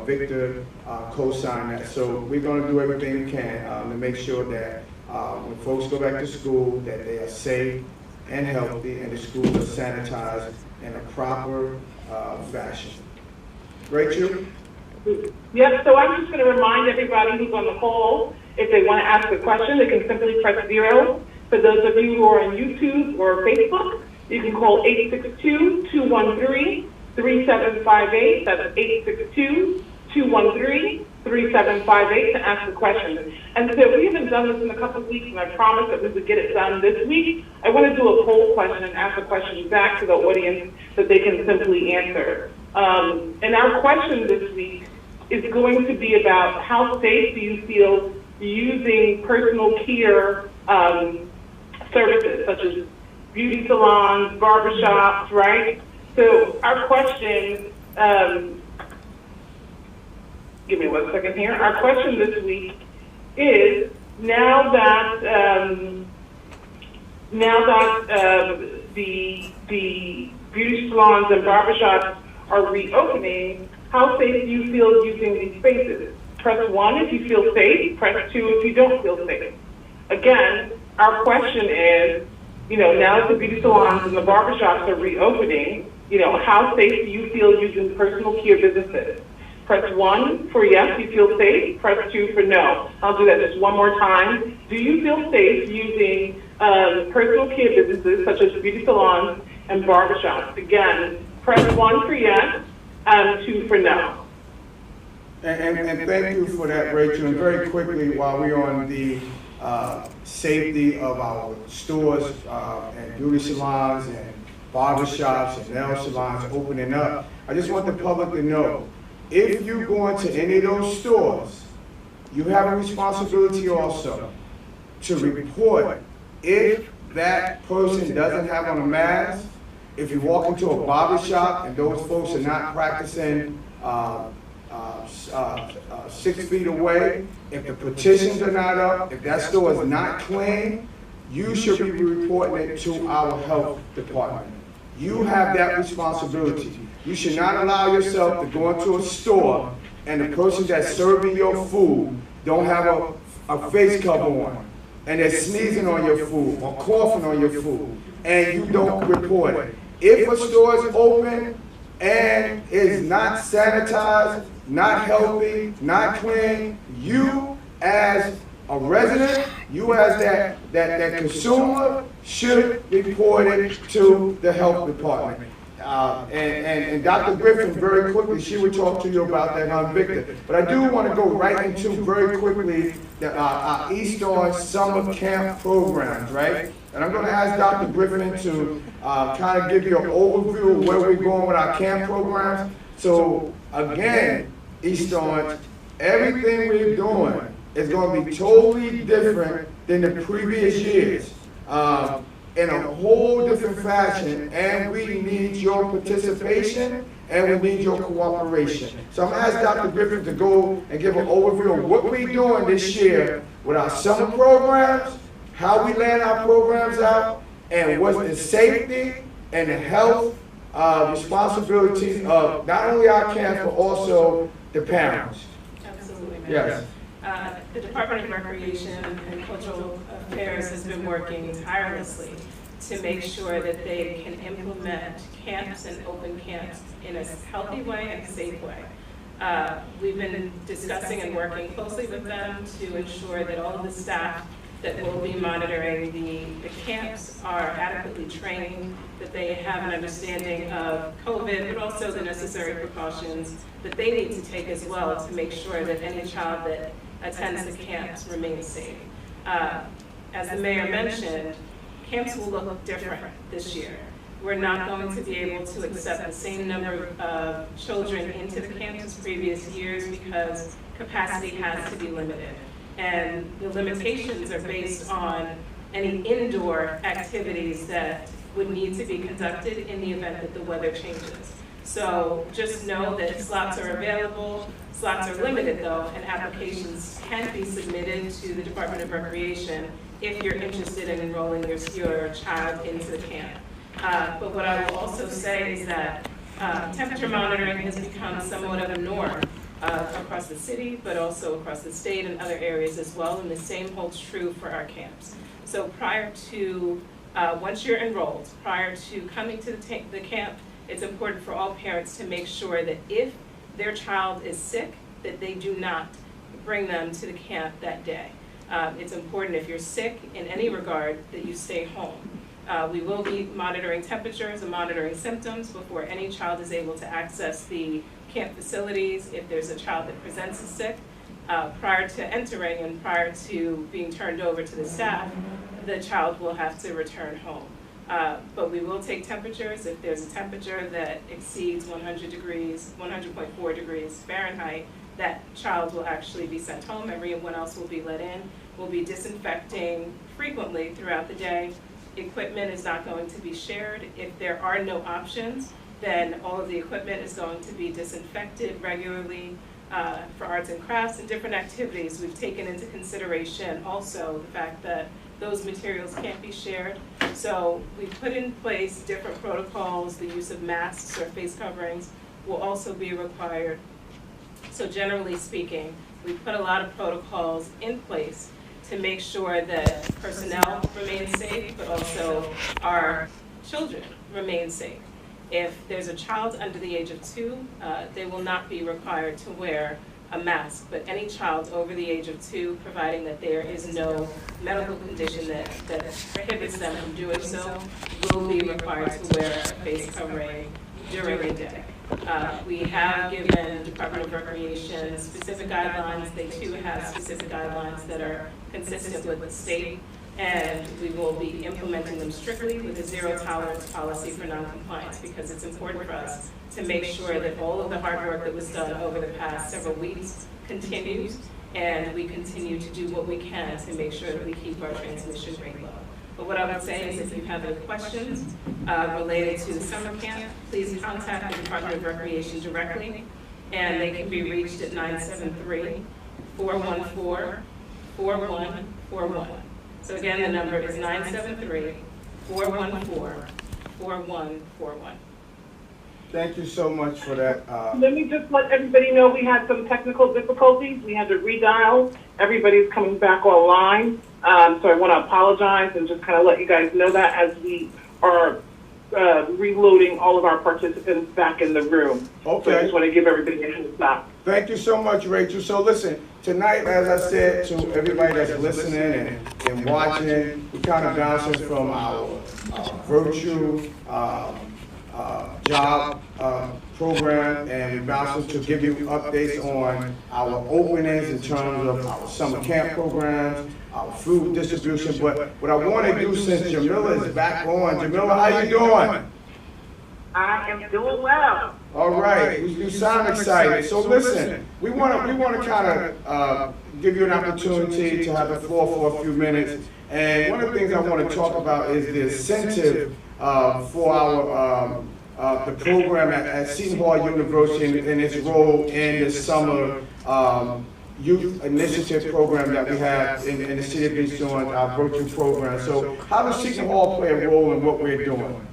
Victor, co-signed that. So we're going to do everything we can to make sure that when folks go back to school, that they are safe and healthy, and the schools are sanitized in a proper fashion. Rachel? Yep, so I'm just going to remind everybody who's on the call, if they want to ask a question, they can simply press 0. For those of you who are on YouTube or Facebook, you can call 862-213-3758. That's 862-213-3758 to ask a question. And so we haven't done this in a couple of weeks, and I promised that we would get it done this week. I want to do a poll question and ask a question back to the audience that they can simply answer. And our question this week is going to be about how safe do you feel using personal care services, such as beauty salons, barbershops, right? So our question, give me 1 second here. Our question this week is, now that the beauty salons and barbershops are reopening, how safe do you feel using these spaces? Press 1 if you feel safe, press 2 if you don't feel safe. Again, our question is, now that the beauty salons and the barbershops are reopening, how safe do you feel using personal care businesses? Press 1 for yes, you feel safe. Press 2 for no. I'll do that just one more time. Do you feel safe using personal care businesses such as beauty salons and barbershops? Again, press 1 for yes, 2 for no. And thank you for that, Rachel. And very quickly, while we're on the safety of our stores and beauty salons and barbershops and nail salons opening up, I just want the public to know, if you go into any of those stores, you have a responsibility also to report if that person doesn't have on a mask. If you walk into a barbershop and those folks are not practicing 6 feet away, if the petitions are not up, if that store is not clean, you should be reporting it to our health department. You have that responsibility. You should not allow yourself to go into a store and the person that's serving your food don't have a face cover on, and they're sneezing on your food or coughing on your food, and you don't report it. If a store is open and is not sanitized, not healthy, not clean, you as a resident, you as that consumer should report it to the health department. And Dr. Griffin, very quickly, she would talk to you about that on Victor. But I do want to go right into, very quickly, our East Orange summer camp programs, right? And I'm going to ask Dr. Griffin to kind of give you an overview of where we're going with our camp programs. So again, East Orange, everything we're doing is going to be totally different than the previous years. In a whole different fashion, and we need your participation and we need your cooperation. So I'm going to ask Dr. Griffin to go and give an overview of what we're doing this year with our summer programs, how we land our programs out, and what's the safety and the health responsibilities of not only our camps, but also the parents. Absolutely, Mayor. Yes. The Department of Recreation and Cultural Affairs has been working tirelessly to make sure that they can implement camps and open camps in a healthy way and a safe way. We've been discussing and working closely with them to ensure that all of the staff that will be monitoring the camps are adequately trained, that they have an understanding of COVID, but also the necessary precautions that they need to take as well to make sure that any child that attends the camps remains safe. As the mayor mentioned, camps will look different this year. We're not going to be able to accept the same number of children into the camps as previous years because capacity has to be limited. And the limitations are based on any indoor activities that would need to be conducted in the event that the weather changes. So just know that slots are available, slots are limited though, and applications can be submitted to the Department of Recreation if you're interested in enrolling your child into the camp. But what I will also say is that temperature monitoring has become somewhat of a norm across the city, but also across the state and other areas as well, and the same holds true for our camps. So prior to, once you're enrolled, prior to coming to the camp, it's important for all parents to make sure that if their child is sick, that they do not bring them to the camp that day. It's important if you're sick in any regard that you stay home. We will be monitoring temperatures and monitoring symptoms before any child is able to access the camp facilities. If there's a child that presents as sick, prior to entering and prior to being turned over to the staff, the child will have to return home. But we will take temperatures. If there's a temperature that exceeds 100.4 degrees Fahrenheit, that child will actually be sent home. Everyone else will be let in. We'll be disinfecting frequently throughout the day. Equipment is not going to be shared. If there are no options, then all of the equipment is going to be disinfected regularly. For arts and crafts and different activities, we've taken into consideration also the fact that those materials can't be shared. So we've put in place different protocols. The use of masks or face coverings will also be required. So generally speaking, we've put a lot of protocols in place to make sure that personnel remain safe, but also our children remain safe. If there's a child under the age of 2, they will not be required to wear a mask, but any child over the age of 2, providing that there is no medical condition that prohibits them from doing so, will be required to wear a face covering during the day. We have given Department of Recreation specific guidelines. They too have specific guidelines that are consistent with the state, and we will be implementing them strictly with a zero tolerance policy for noncompliance, because it's important for us to make sure that all of the hard work that was done over the past several weeks continues, and we continue to do what we can to make sure that we keep our transmission rate low. But what I would say is if you have any questions related to the summer camp, please contact the Department of Recreation directly, and they can be reached at 973-414-4141. So again, the number is 973-414-4141. Thank you so much for that. Let me just let everybody know we had some technical difficulties. We had to redial. Everybody's coming back online. So I want to apologize and just kind of let you guys know that as we are reloading all of our participants back in the room. Okay. So I just want to give everybody a heads up. Thank you so much, Rachel. So listen, tonight, as I said to everybody that's listening and watching, we kind of bouncing from our virtual job program, and we're bouncing to give you updates on our openings in terms of our summer camp programs, our food distribution. But what I want to do, since Jamila is back on, Jamila, how you doing? I am doing well. All right, you sound excited. So listen, we want to kind of give you an opportunity to have the floor for a few minutes. And one of the things I want to talk about is the incentive for our the program at Seton Hall University and its role in the summer youth initiative program that we have in the city of East Orange, our virtual program. So how does Seton Hall play a role in what we're doing?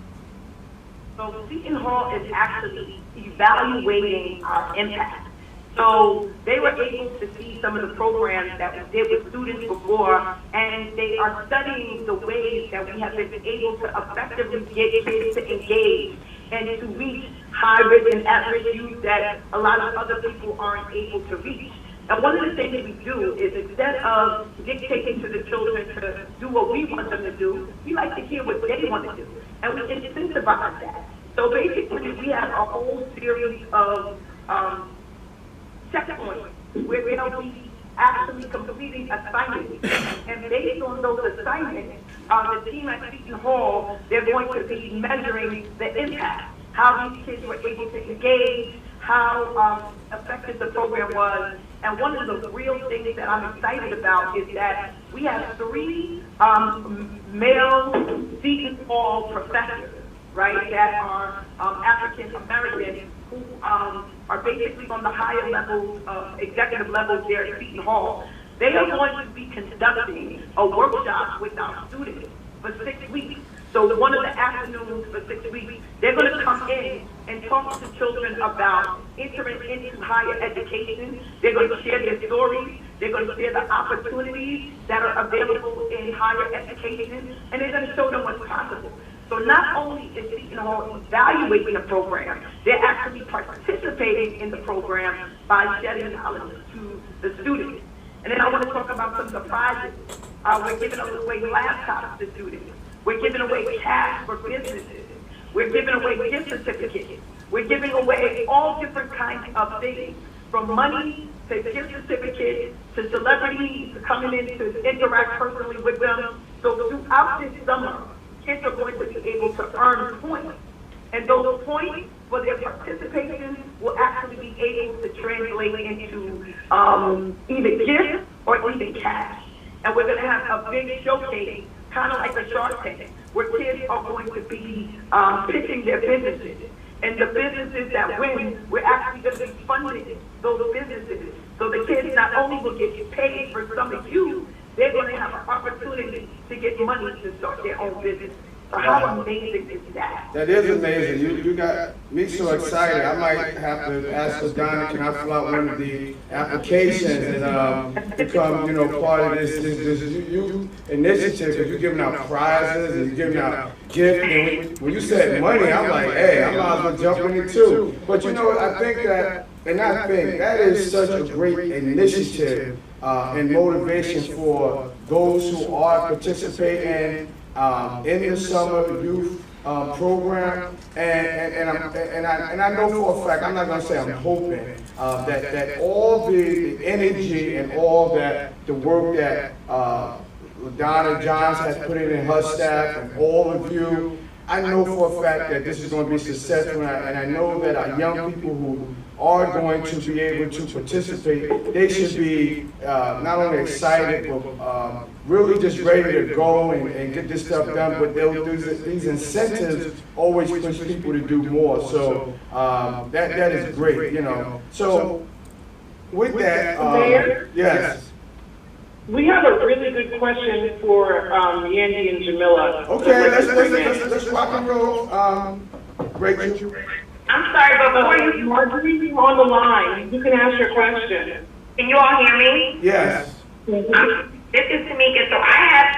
So Seton Hall is actually evaluating our impact. So they were able to see some of the programs that we did with students before, and they are studying the ways that we have been able to effectively get kids to engage and to reach high-risk and at-risk youth that a lot of other people aren't able to reach. And one of the things we do is instead of dictating to the children to do what we want them to do, we like to hear what they want to do. And we incentivize that. So basically, we have a whole series of checkpoints where they'll be actually completing assignments. And based on those assignments, the team at Seton Hall, they're going to be measuring the impact, how these kids were able to engage, how effective the program was. And one of the real things that I'm excited about is that we have 3 male Seton Hall professors, right, that are African American, who are basically on the higher levels, executive levels there at Seton Hall. They are going to be conducting a workshop with our students for 6 weeks. So one of the afternoons for 6 weeks, they're going to come in and talk to children about entering into higher education. They're going to share their stories. They're going to share the opportunities that are available in higher education, and they're going to show them what's possible. So not only is Seton Hall evaluating the program, they're actually participating in the program by shedding knowledge to the students. And then I want to talk about some surprises. We're giving away laptops to students. We're giving away cash for businesses. We're giving away gift certificates. We're giving away all different kinds of things, from money to gift certificates to celebrities coming in to interact personally with them. So throughout this summer, kids are going to be able to earn points. And those points for their participation will actually be able to translate into either gifts or even cash. And we're going to have a big showcase, kind of like a Shark Tank, where kids are going to be pitching their businesses. And the businesses that win, we're actually going to be funding those businesses. So the kids not only will get paid for some of you, they're going to have an opportunity to get money to start their own business. So how amazing is that? That is amazing. You got me so excited. I might have to ask Donna, can I fill out one of the applications and become, part of this youth initiative? Because you're giving out prizes and you're giving out gifts. And when you said money, I'm like, hey, I might as well jump in it too. But I think that is such a great initiative and motivation for those who are participating in the summer youth program, and I know for a fact, I'm not going to say I'm hoping, that all the energy and all that the work that LaDonna Johns has put in her staff and all of you, I know for a fact that this is going to be successful, and I know that our young people who are going to be able to participate, they should be not only excited, but really just ready to go and get this stuff done. But these incentives always push people to do more. So that is great, So with that, Mayor? yes. We have a really good question for Yandy and Jamila. Okay, let's rock and roll. Rachel. I'm sorry, but before you, Marjorie, on the line. You can ask your question. can you all hear me? Yes. This is Tamika. So I have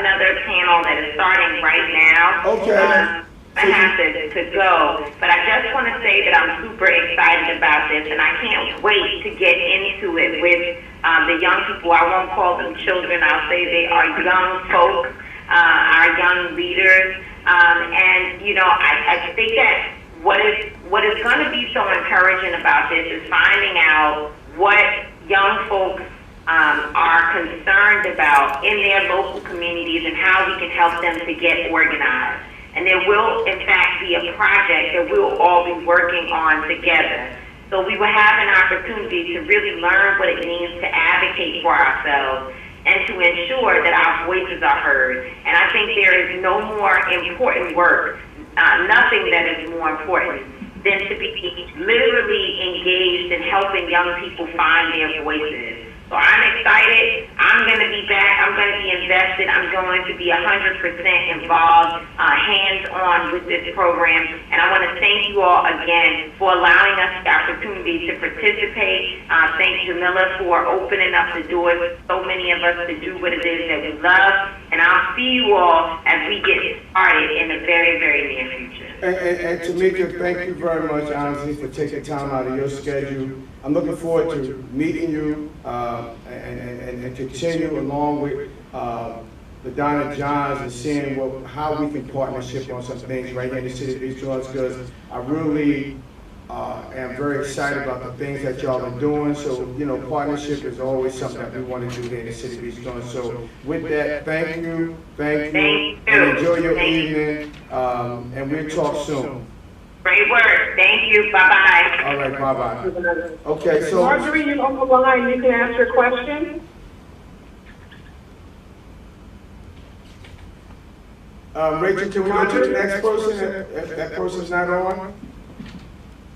another panel that is starting right now. Okay. I have to go, but I just want to say that I'm super excited about this, and I can't wait to get into it with the young people. I won't call them children. I'll say they are young folks, our young leaders, and I think that what is going to be so encouraging about this is finding out what young folks are concerned about in their local communities and how we can help them to get organized. And there will, in fact, be a project that we'll all be working on together. So we will have an opportunity to really learn what it means to advocate for ourselves and to ensure that our voices are heard. And I think there is no more important work, nothing that is more important than to be literally engaged in helping young people find their voices. So I'm excited. I'm going to be back. I'm going to be invested. I'm going to be 100% involved, hands-on with this program. And I want to thank you all again for allowing us the opportunity to participate. Thank Jamila for opening up the doors for so many of us to do what it is that we love. And I'll see you all as we get started in the very, very near future. And Tamika, thank you very much, honestly, for taking time out of your schedule. I'm looking forward to meeting you and continue along with LaDonna Johns and seeing how we can partnership on some things right here in the city of East Orange, because I really am very excited about the things that y'all are doing. So, you know, partnership is always something that we want to do here in the city of East Orange. So with that, thank you, and enjoy your evening, and we'll talk soon. Great work. Thank you. Bye-bye. All right, bye-bye. Okay, so. Marjorie, you're on the line. You can ask your question. Rachel, can we go to the next person if that person's not on?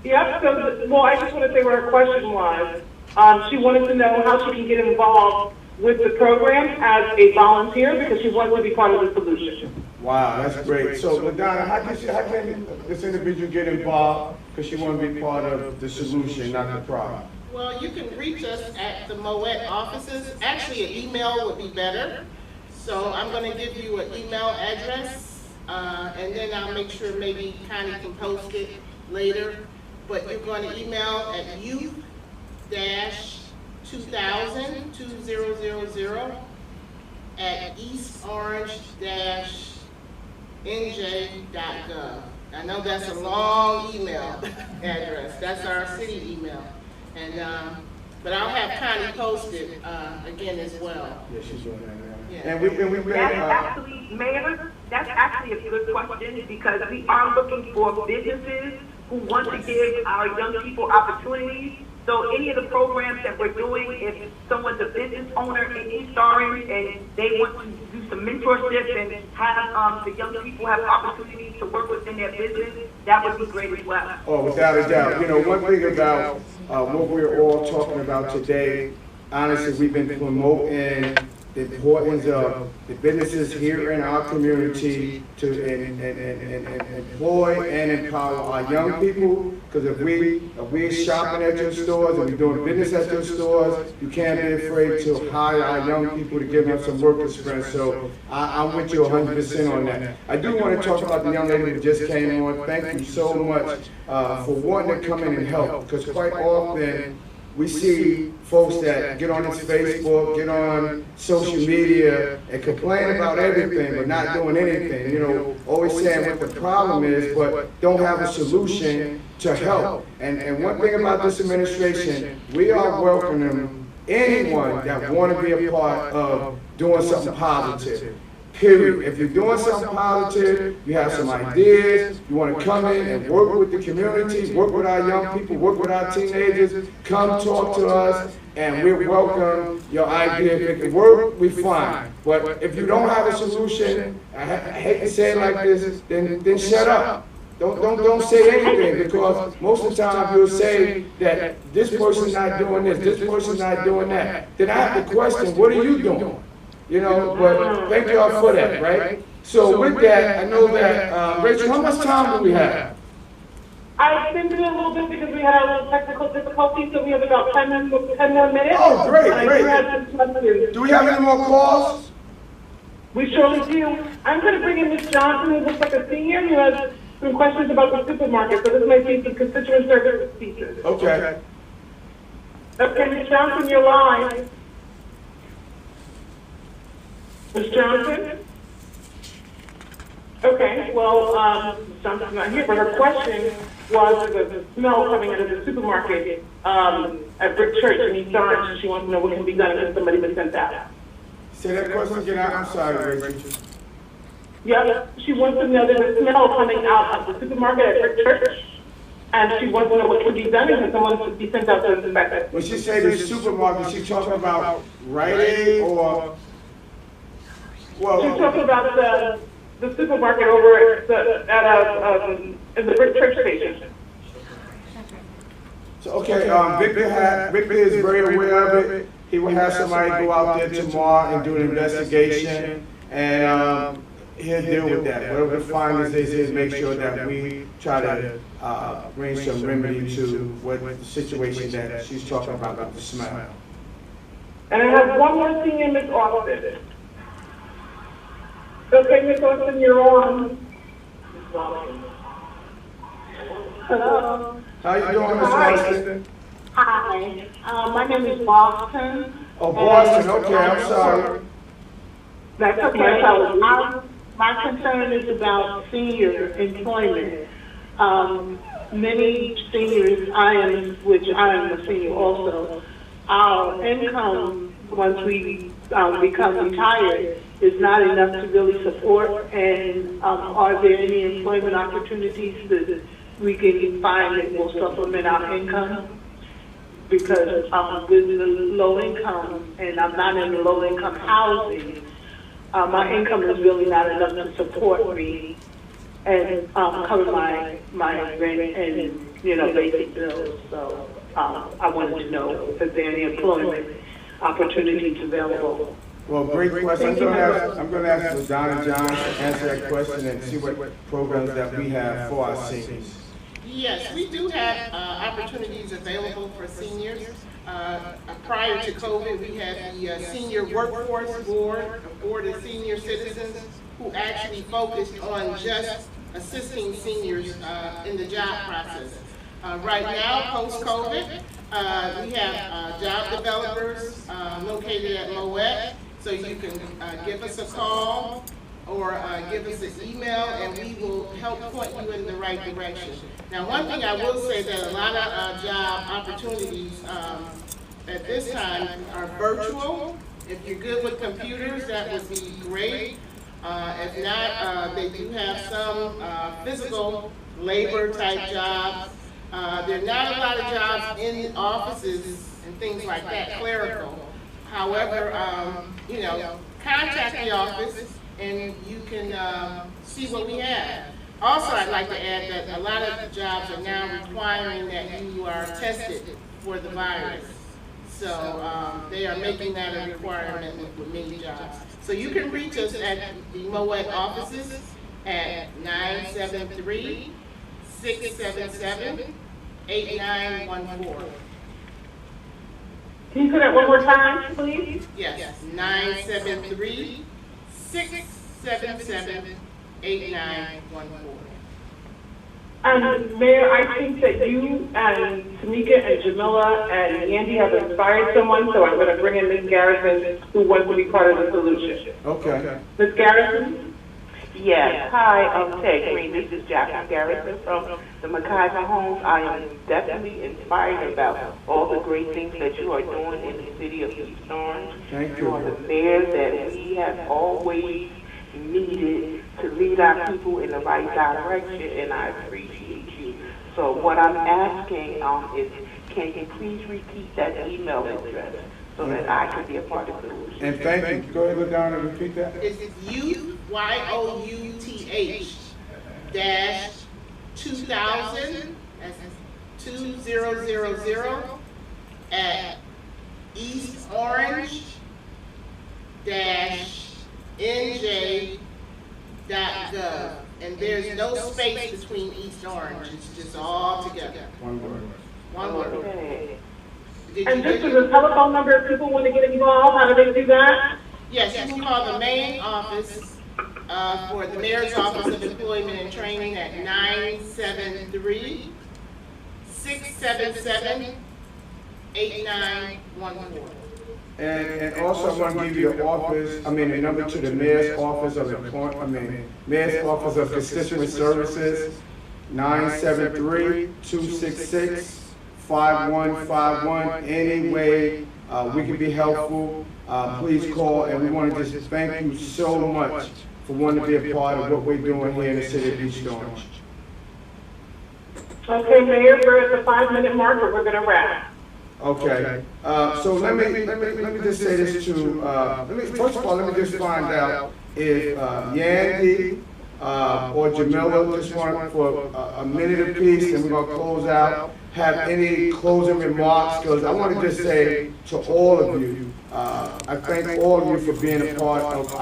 Yep, so, well, I just want to say what her question was. She wanted to know how she can get involved with the program as a volunteer because she wants to be part of the solution. Wow, that's great. So, LaDonna, how can this individual get involved because she wants to be part of the solution, not the problem? Well, you can reach us at the Moet offices. Actually, an email would be better. So I'm going to give you an email address, and then I'll make sure maybe Connie can post it later. But you're going to email at youth-2000 at eastorange-nj.gov. I know that's a long email address. That's our city email. And but I'll have Connie post it again as well. Yeah, she's doing that now. Yeah. And we've been Mayor, that's actually a good question because we are looking for businesses who want to give our young people opportunities. So any of the programs that we're doing, if someone's a business owner in East Orange and they want to do some mentorship and have the young people have opportunities to work within their business, that would be great as well. Oh, without a doubt. You know, one thing about what we're all talking about today, honestly, we've been promoting the importance of the businesses here in our community to employ and empower our young people. Because if we're shopping at your stores and we're doing business at your stores, you can't be afraid to hire our young people to give them some work experience. So I'm with you 100% on that. I do want to talk about the young lady who just came on. Thank you so much for wanting to come in and help. Because quite often, we see folks that get on this Facebook, get on social media, and complain about everything, but not doing anything. You know, always saying what the problem is, but don't have a solution to help. And one thing about this administration, we are welcoming anyone that want to be a part of doing something positive. Period. If you're doing something positive, you have some ideas, you want to come in and work with the community, work with our young people, work with our teenagers, come talk to us, and we welcome your idea. If it can work, we fine. But if you don't have a solution, I hate to say it like this, then shut up. Don't say anything, because most of the time you'll say that this person's not doing this person's not doing that. Then I have to question, what are you doing? You know, but thank y'all for that, right? So with that, I know that, Rachel, how much time do we have? I extended it a little bit because we had a little technical difficulty, so we have about 10 more minutes. Oh, great. Do we have any more calls? We surely do. I'm going to bring in Ms. Johnson, who looks like a senior, who has some questions about the supermarket. So this might be some constituent service pieces. Okay. Okay, Ms. Johnson, you're live. Ms. Johnson? Okay, well, Ms. Johnson's not here, but her question was the smell coming out of the supermarket at Brick Church in East Orange. She wants to know what can be done if somebody was sent out. Say that question again. I'm sorry, Rachel. Yeah, she wants to know there's a smell coming out of the supermarket at Brick Church, and she wants to know what can be done if someone should be sent out to inspect it. When she say the supermarket, she's talking about Rite Aid or? Well, she's talking about the supermarket over at the Brick Church station. So, okay, Victor is very aware of it. He will have somebody go out there tomorrow and do an investigation, and he'll deal with that. Whatever the findings is, make sure that we try to bring some remedy to what the situation that she's talking about with the smell. And I have one more thing in Ms. Austin. Okay, Ms. Austin, you're on. Hello. How you doing, Ms. Austin? Hi. My name is Boston. Oh, Boston, okay, I'm sorry. That's okay. My concern is about senior employment. Many seniors, which I am a senior also, our income once we become retired is not enough to really support. And are there any employment opportunities that we can find that will supplement our income? Because with the low income, and I'm not in the low income housing, my income is really not enough to support me and cover my rent and basic bills. So I wanted to know if there are any employment opportunities available. Well, great question. I'm going to ask Donna John to answer that question and see what programs that we have for our seniors. Yes, we do have opportunities available for seniors. Prior to COVID, we had the Senior Workforce Board, a board of senior citizens who actually focused on just assisting seniors in the job process. Right now, post-COVID, we have job developers located at Moet, so you can give us a call or give us an email and we will help point you in the right direction. Now, one thing I will say that a lot of job opportunities at this time are virtual. If you're good with computers, that would be great. If not, they do have some physical labor type jobs. There are not a lot of jobs in offices and things like that, clerical. However, contact the office and you can see what we have. Also, I'd like to add that a lot of jobs are now requiring that you are tested for the virus. So they are making that a requirement with many jobs. So you can reach us at the Moet offices at 973-677-8914. Can you say that one more time, please? Yes, 973-677-8914. Mayor, I think that you and Tamika and Jamila and Andy have inspired someone, so I'm going to bring in Ms. Garrison, who wants to be part of the solution. Okay. Ms. Garrison? Yes. Hi, Ted Green. This is Jackie Garrison from the McIver Homes. I am definitely inspired about all the great things that you are doing in the city of East Orange. Thank you. You are the mayor that we have always needed to lead our people in the right direction, and I appreciate you. So what I'm asking is, can you please repeat that email address so that I can be a part of the solution? And thank you. Go ahead, down and repeat that. It's YOUTH dash 2000, that's 2000 at East Orange dash NJ.gov. And there's no space between East Orange. It's just all together. One word. One word. Okay. And this is a telephone number if people want to get involved. How do they do that? Yes, you can call the main office for the Mayor's Office of Employment and Training at 973-677-8914. And also I want to give you the the number to the Mayor's Office of Mayor's Office of Constituent Services, 973-266-5151. Any way we can be helpful, please call, and we want to just thank you so much for wanting to be a part of what we're doing here in the city of East Orange. Okay, Mayor, we're at the 5-minute mark, but we're going to wrap. Okay. So let me just say this to. First of all, let me just find out if Yandy or Jamila, just want for a minute apiece, and we're gonna close out. Have any closing remarks? Because I want to just say to all of you, I thank all of you for being a part of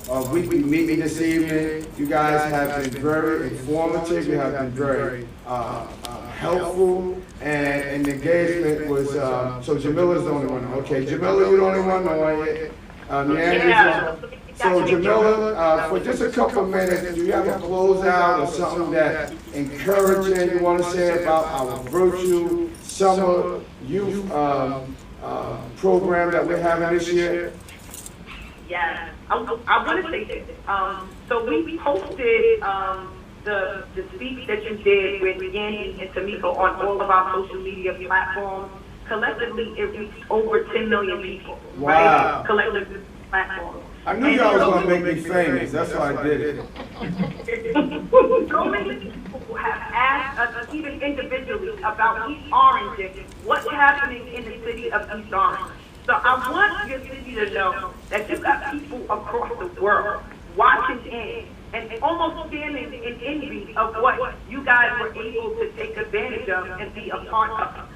our weekly meeting this evening. You guys have been very informative. You have been very helpful, and the engagement was, so Jamila's the only one. Okay, Jamila, you're the only one? So Jamila, for just a couple of minutes, do you have a closeout or something that encouraging you want to say about our virtual summer youth program that we're having this year? Yeah, I want to say this. So we posted the speech that you did with Yandy and Tamiko on all of our social media platforms. Collectively, it reached over 10 million people. Wow. Right? Collectively platforms. I knew y'all was going to make me famous. That's why I did it. So many people have asked us, even individually, about East Orange and what's happening in the city of East Orange. So I want your city to know that you got people across the world watching in and almost standing in envy of what you guys were able to take advantage of and be a part of.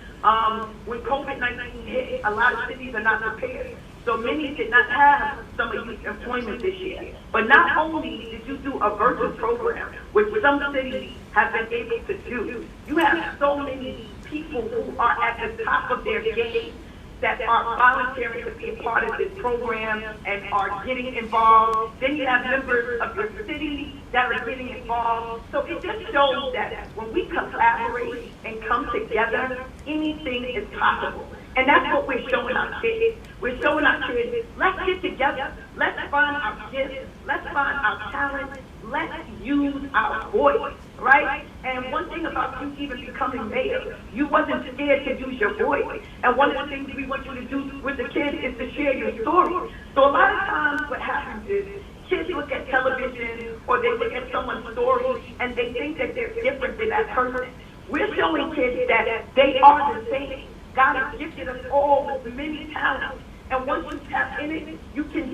When COVID-19 hit, a lot of cities are not prepared. So many did not have summer youth employment this year. But not only did you do a virtual program, which some cities have been able to do, you have so many people who are at the top of their game that are volunteering to be a part of this program and are getting involved. Then you have members of your city that are getting involved. So it just shows that when we collaborate and come together, anything is possible. And that's what we're showing our kids. We're showing our kids, let's get together. Let's find our gifts. Let's find our talent. Let's use our voice, right? And one thing about you even becoming mayor, you wasn't scared to use your voice. And one of the things we want you to do with the kids is to share your story. So a lot of times what happens is kids look at television or they look at someone's story and they think that they're different than that person. We're showing kids that they are the same. God has gifted us all with many talents. And once you tap in it, you can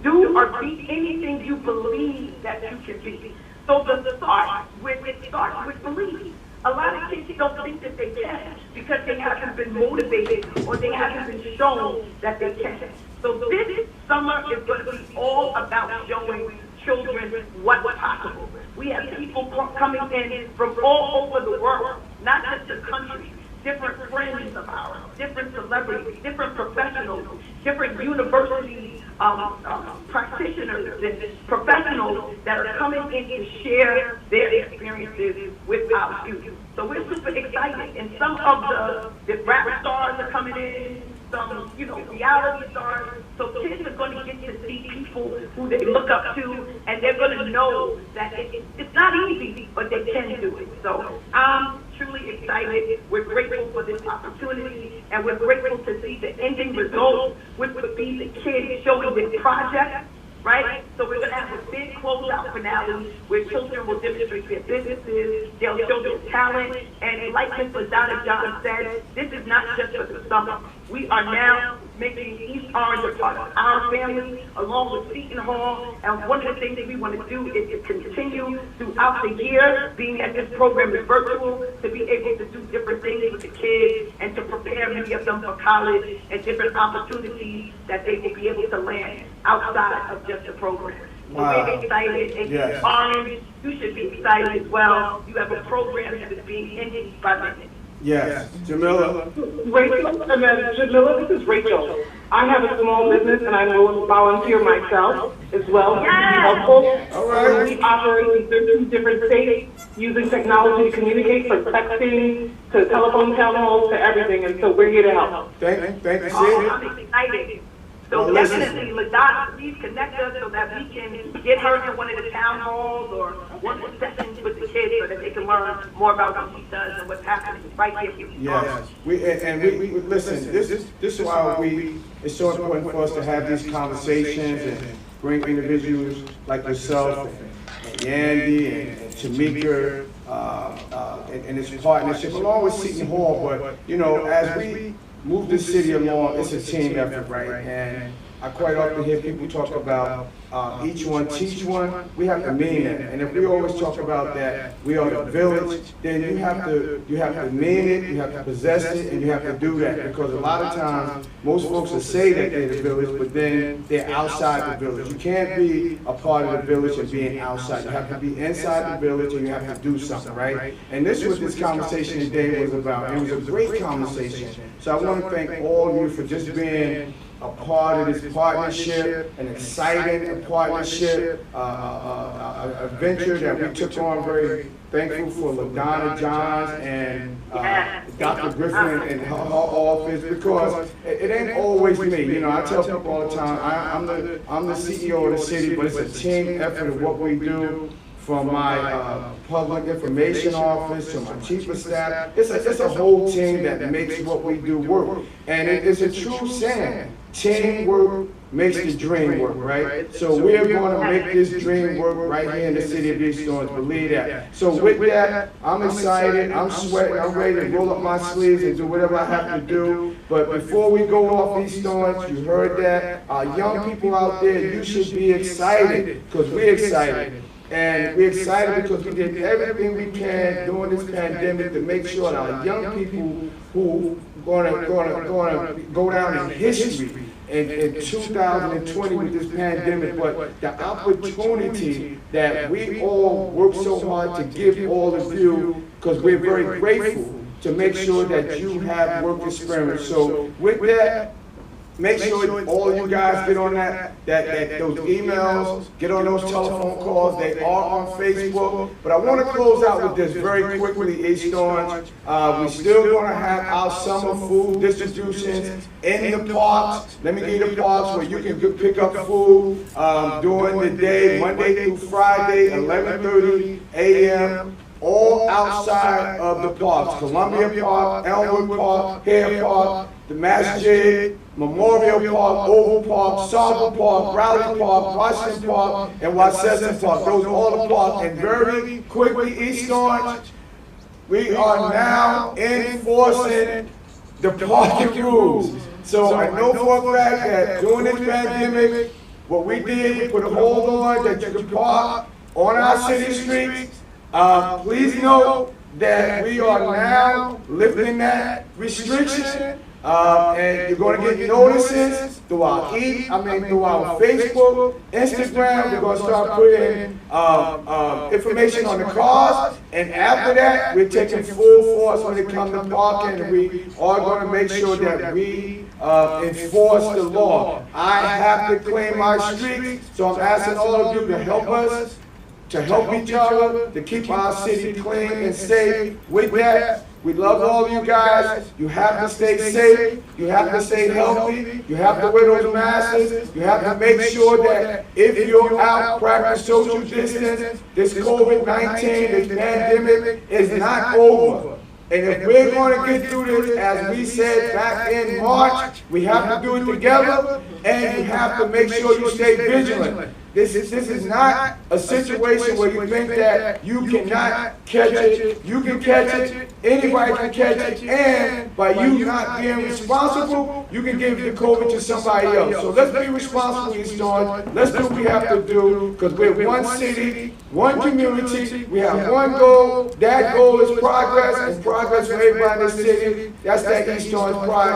do or be anything you believe that you can be. So it starts with belief. A lot of kids don't think that they can because they haven't been motivated or they haven't been shown that they can. So this summer is going to be all about showing children what's possible. We have people coming in from all over the world, not just the country. Different friends of ours, different celebrities, different professionals, different university practitioners and professionals that are coming in to share their experiences with our youth. So we're super excited. And some of the rap stars are coming in, some, reality stars. So kids are going to get to see people who they look up to, and they're going to know that it's not easy, but they can do it. So I'm truly excited. We're grateful for this opportunity, and we're grateful to see the ending result, which would be the kids showing their project, right? So we're going to have a big closeout finale where children will demonstrate their businesses, they'll show their talent, and like Mr. Donna John said, this is not just for the summer. We are now making East Orange a part of our family, along with Seton Hall, and one of the things that we want to do is to continue throughout the year, being that this program is virtual, to be able to do different things with the kids and to prepare many of them for college and different opportunities that they will be able to land outside of just the program. Wow. So we're excited, and Yes. Orange, you should be excited as well. You have a program that is being ended by the Yes. Jamila? Rachel, and then Jamila, this is Rachel. I have a small business and I will volunteer myself as well to be helpful. All right. We operate in 13 different states using technology to communicate, from texting to telephone town halls to everything, and so we're here to help. Thank you. Oh, I'm excited. So Well, listen. definitely, LaDonna, please connect us so that we can get her in one of the town halls or one of the sessions with the kids so that they can learn more about what she does and what's happening right here. Yes, we listen. This is why it's so important for us to have these conversations and bring individuals like yourself and Yandy and Tamika and this partnership along with Seton Hall. But as we move this city along, it's a team effort, right? And I quite often hear people talk about each one teach one. We have to mean that. And if we always talk about that, we are the village, then you have to mean it, you have to possess it, and you have to do that. Because a lot of times, most folks will say that they're the village, but then they're outside the village. You can't be a part of the village and being outside. You have to be inside the village and you have to do something, right? And this is what this conversation today was about. It was a great conversation. So I want to thank all of you for just being a part of this partnership, an exciting partnership, a venture that we took on. Very thankful for LaDonna Johns and Dr. Griffin and her office, because it ain't always me. You know, I tell people all the time, I'm the CEO of the city, but it's a team effort of what we do. From my public information office to my chief of staff, it's a whole team that makes what we do work. And it is a true saying, teamwork makes the dream work, right? So we're going to make this dream work right here in the city of East Orange, believe that. So with that, I'm excited, I'm sweating, I'm ready to roll up my sleeves and do whatever I have to do. But before we go off East Orange, you heard that, our young people out there, you should be excited, because we're excited. And we're excited because we did everything we can during this pandemic to make sure that our young people who gonna go down in history in 2020 with this pandemic, but the opportunity that we all work so hard to give all of you, because we're very grateful to make sure that you have work experience. So with that, make sure all you guys get on those emails, get on those telephone calls. They are on Facebook. But I want to close out with this very quickly, East Orange. We're still going to have our summer food distributions in the parks. Let me give you the parks where you can pick up food during the day, Monday through Friday, 11:30 a.m. all outside of the parks. Columbia Park, Elmwood Park, Hare Park, the Masjid, Memorial Park, Oval Park, Saba Park, Raleigh Park, Washington Park, and Waseston Park. Those are all the parks. And very quickly, East Orange, we are now enforcing the parking rules. So I know for a fact that during this pandemic, what we did, we put a hold on that you can park on our city streets. Please note that we are now lifting that restriction. And you're going to get notices through our through our Facebook, Instagram. We're going to start putting information on the cars, and after that, we're taking full force when it comes to parking, and we are going to make sure that we enforce the law. I have to clean my streets, so I'm asking all of you to help us, to help each other, to keep our city clean and safe. With that, we love all of you guys. You have to stay safe. You have to stay healthy. You have to wear those masks. You have to make sure that if you're out, practice social distance. This COVID-19, this pandemic is not over. And if we're going to get through this, as we said back in March, we have to do it together, and you have to make sure you stay vigilant. This is not a situation where you think that you cannot catch it. You can catch it, anybody can catch it, and by you not being responsible, you can give the COVID to somebody else. So let's be responsible, East Orange. Let's do what we have to do, because we're one city, one community, we have one goal. That goal is progress, and progress for everybody in this city. That's that East Orange pride.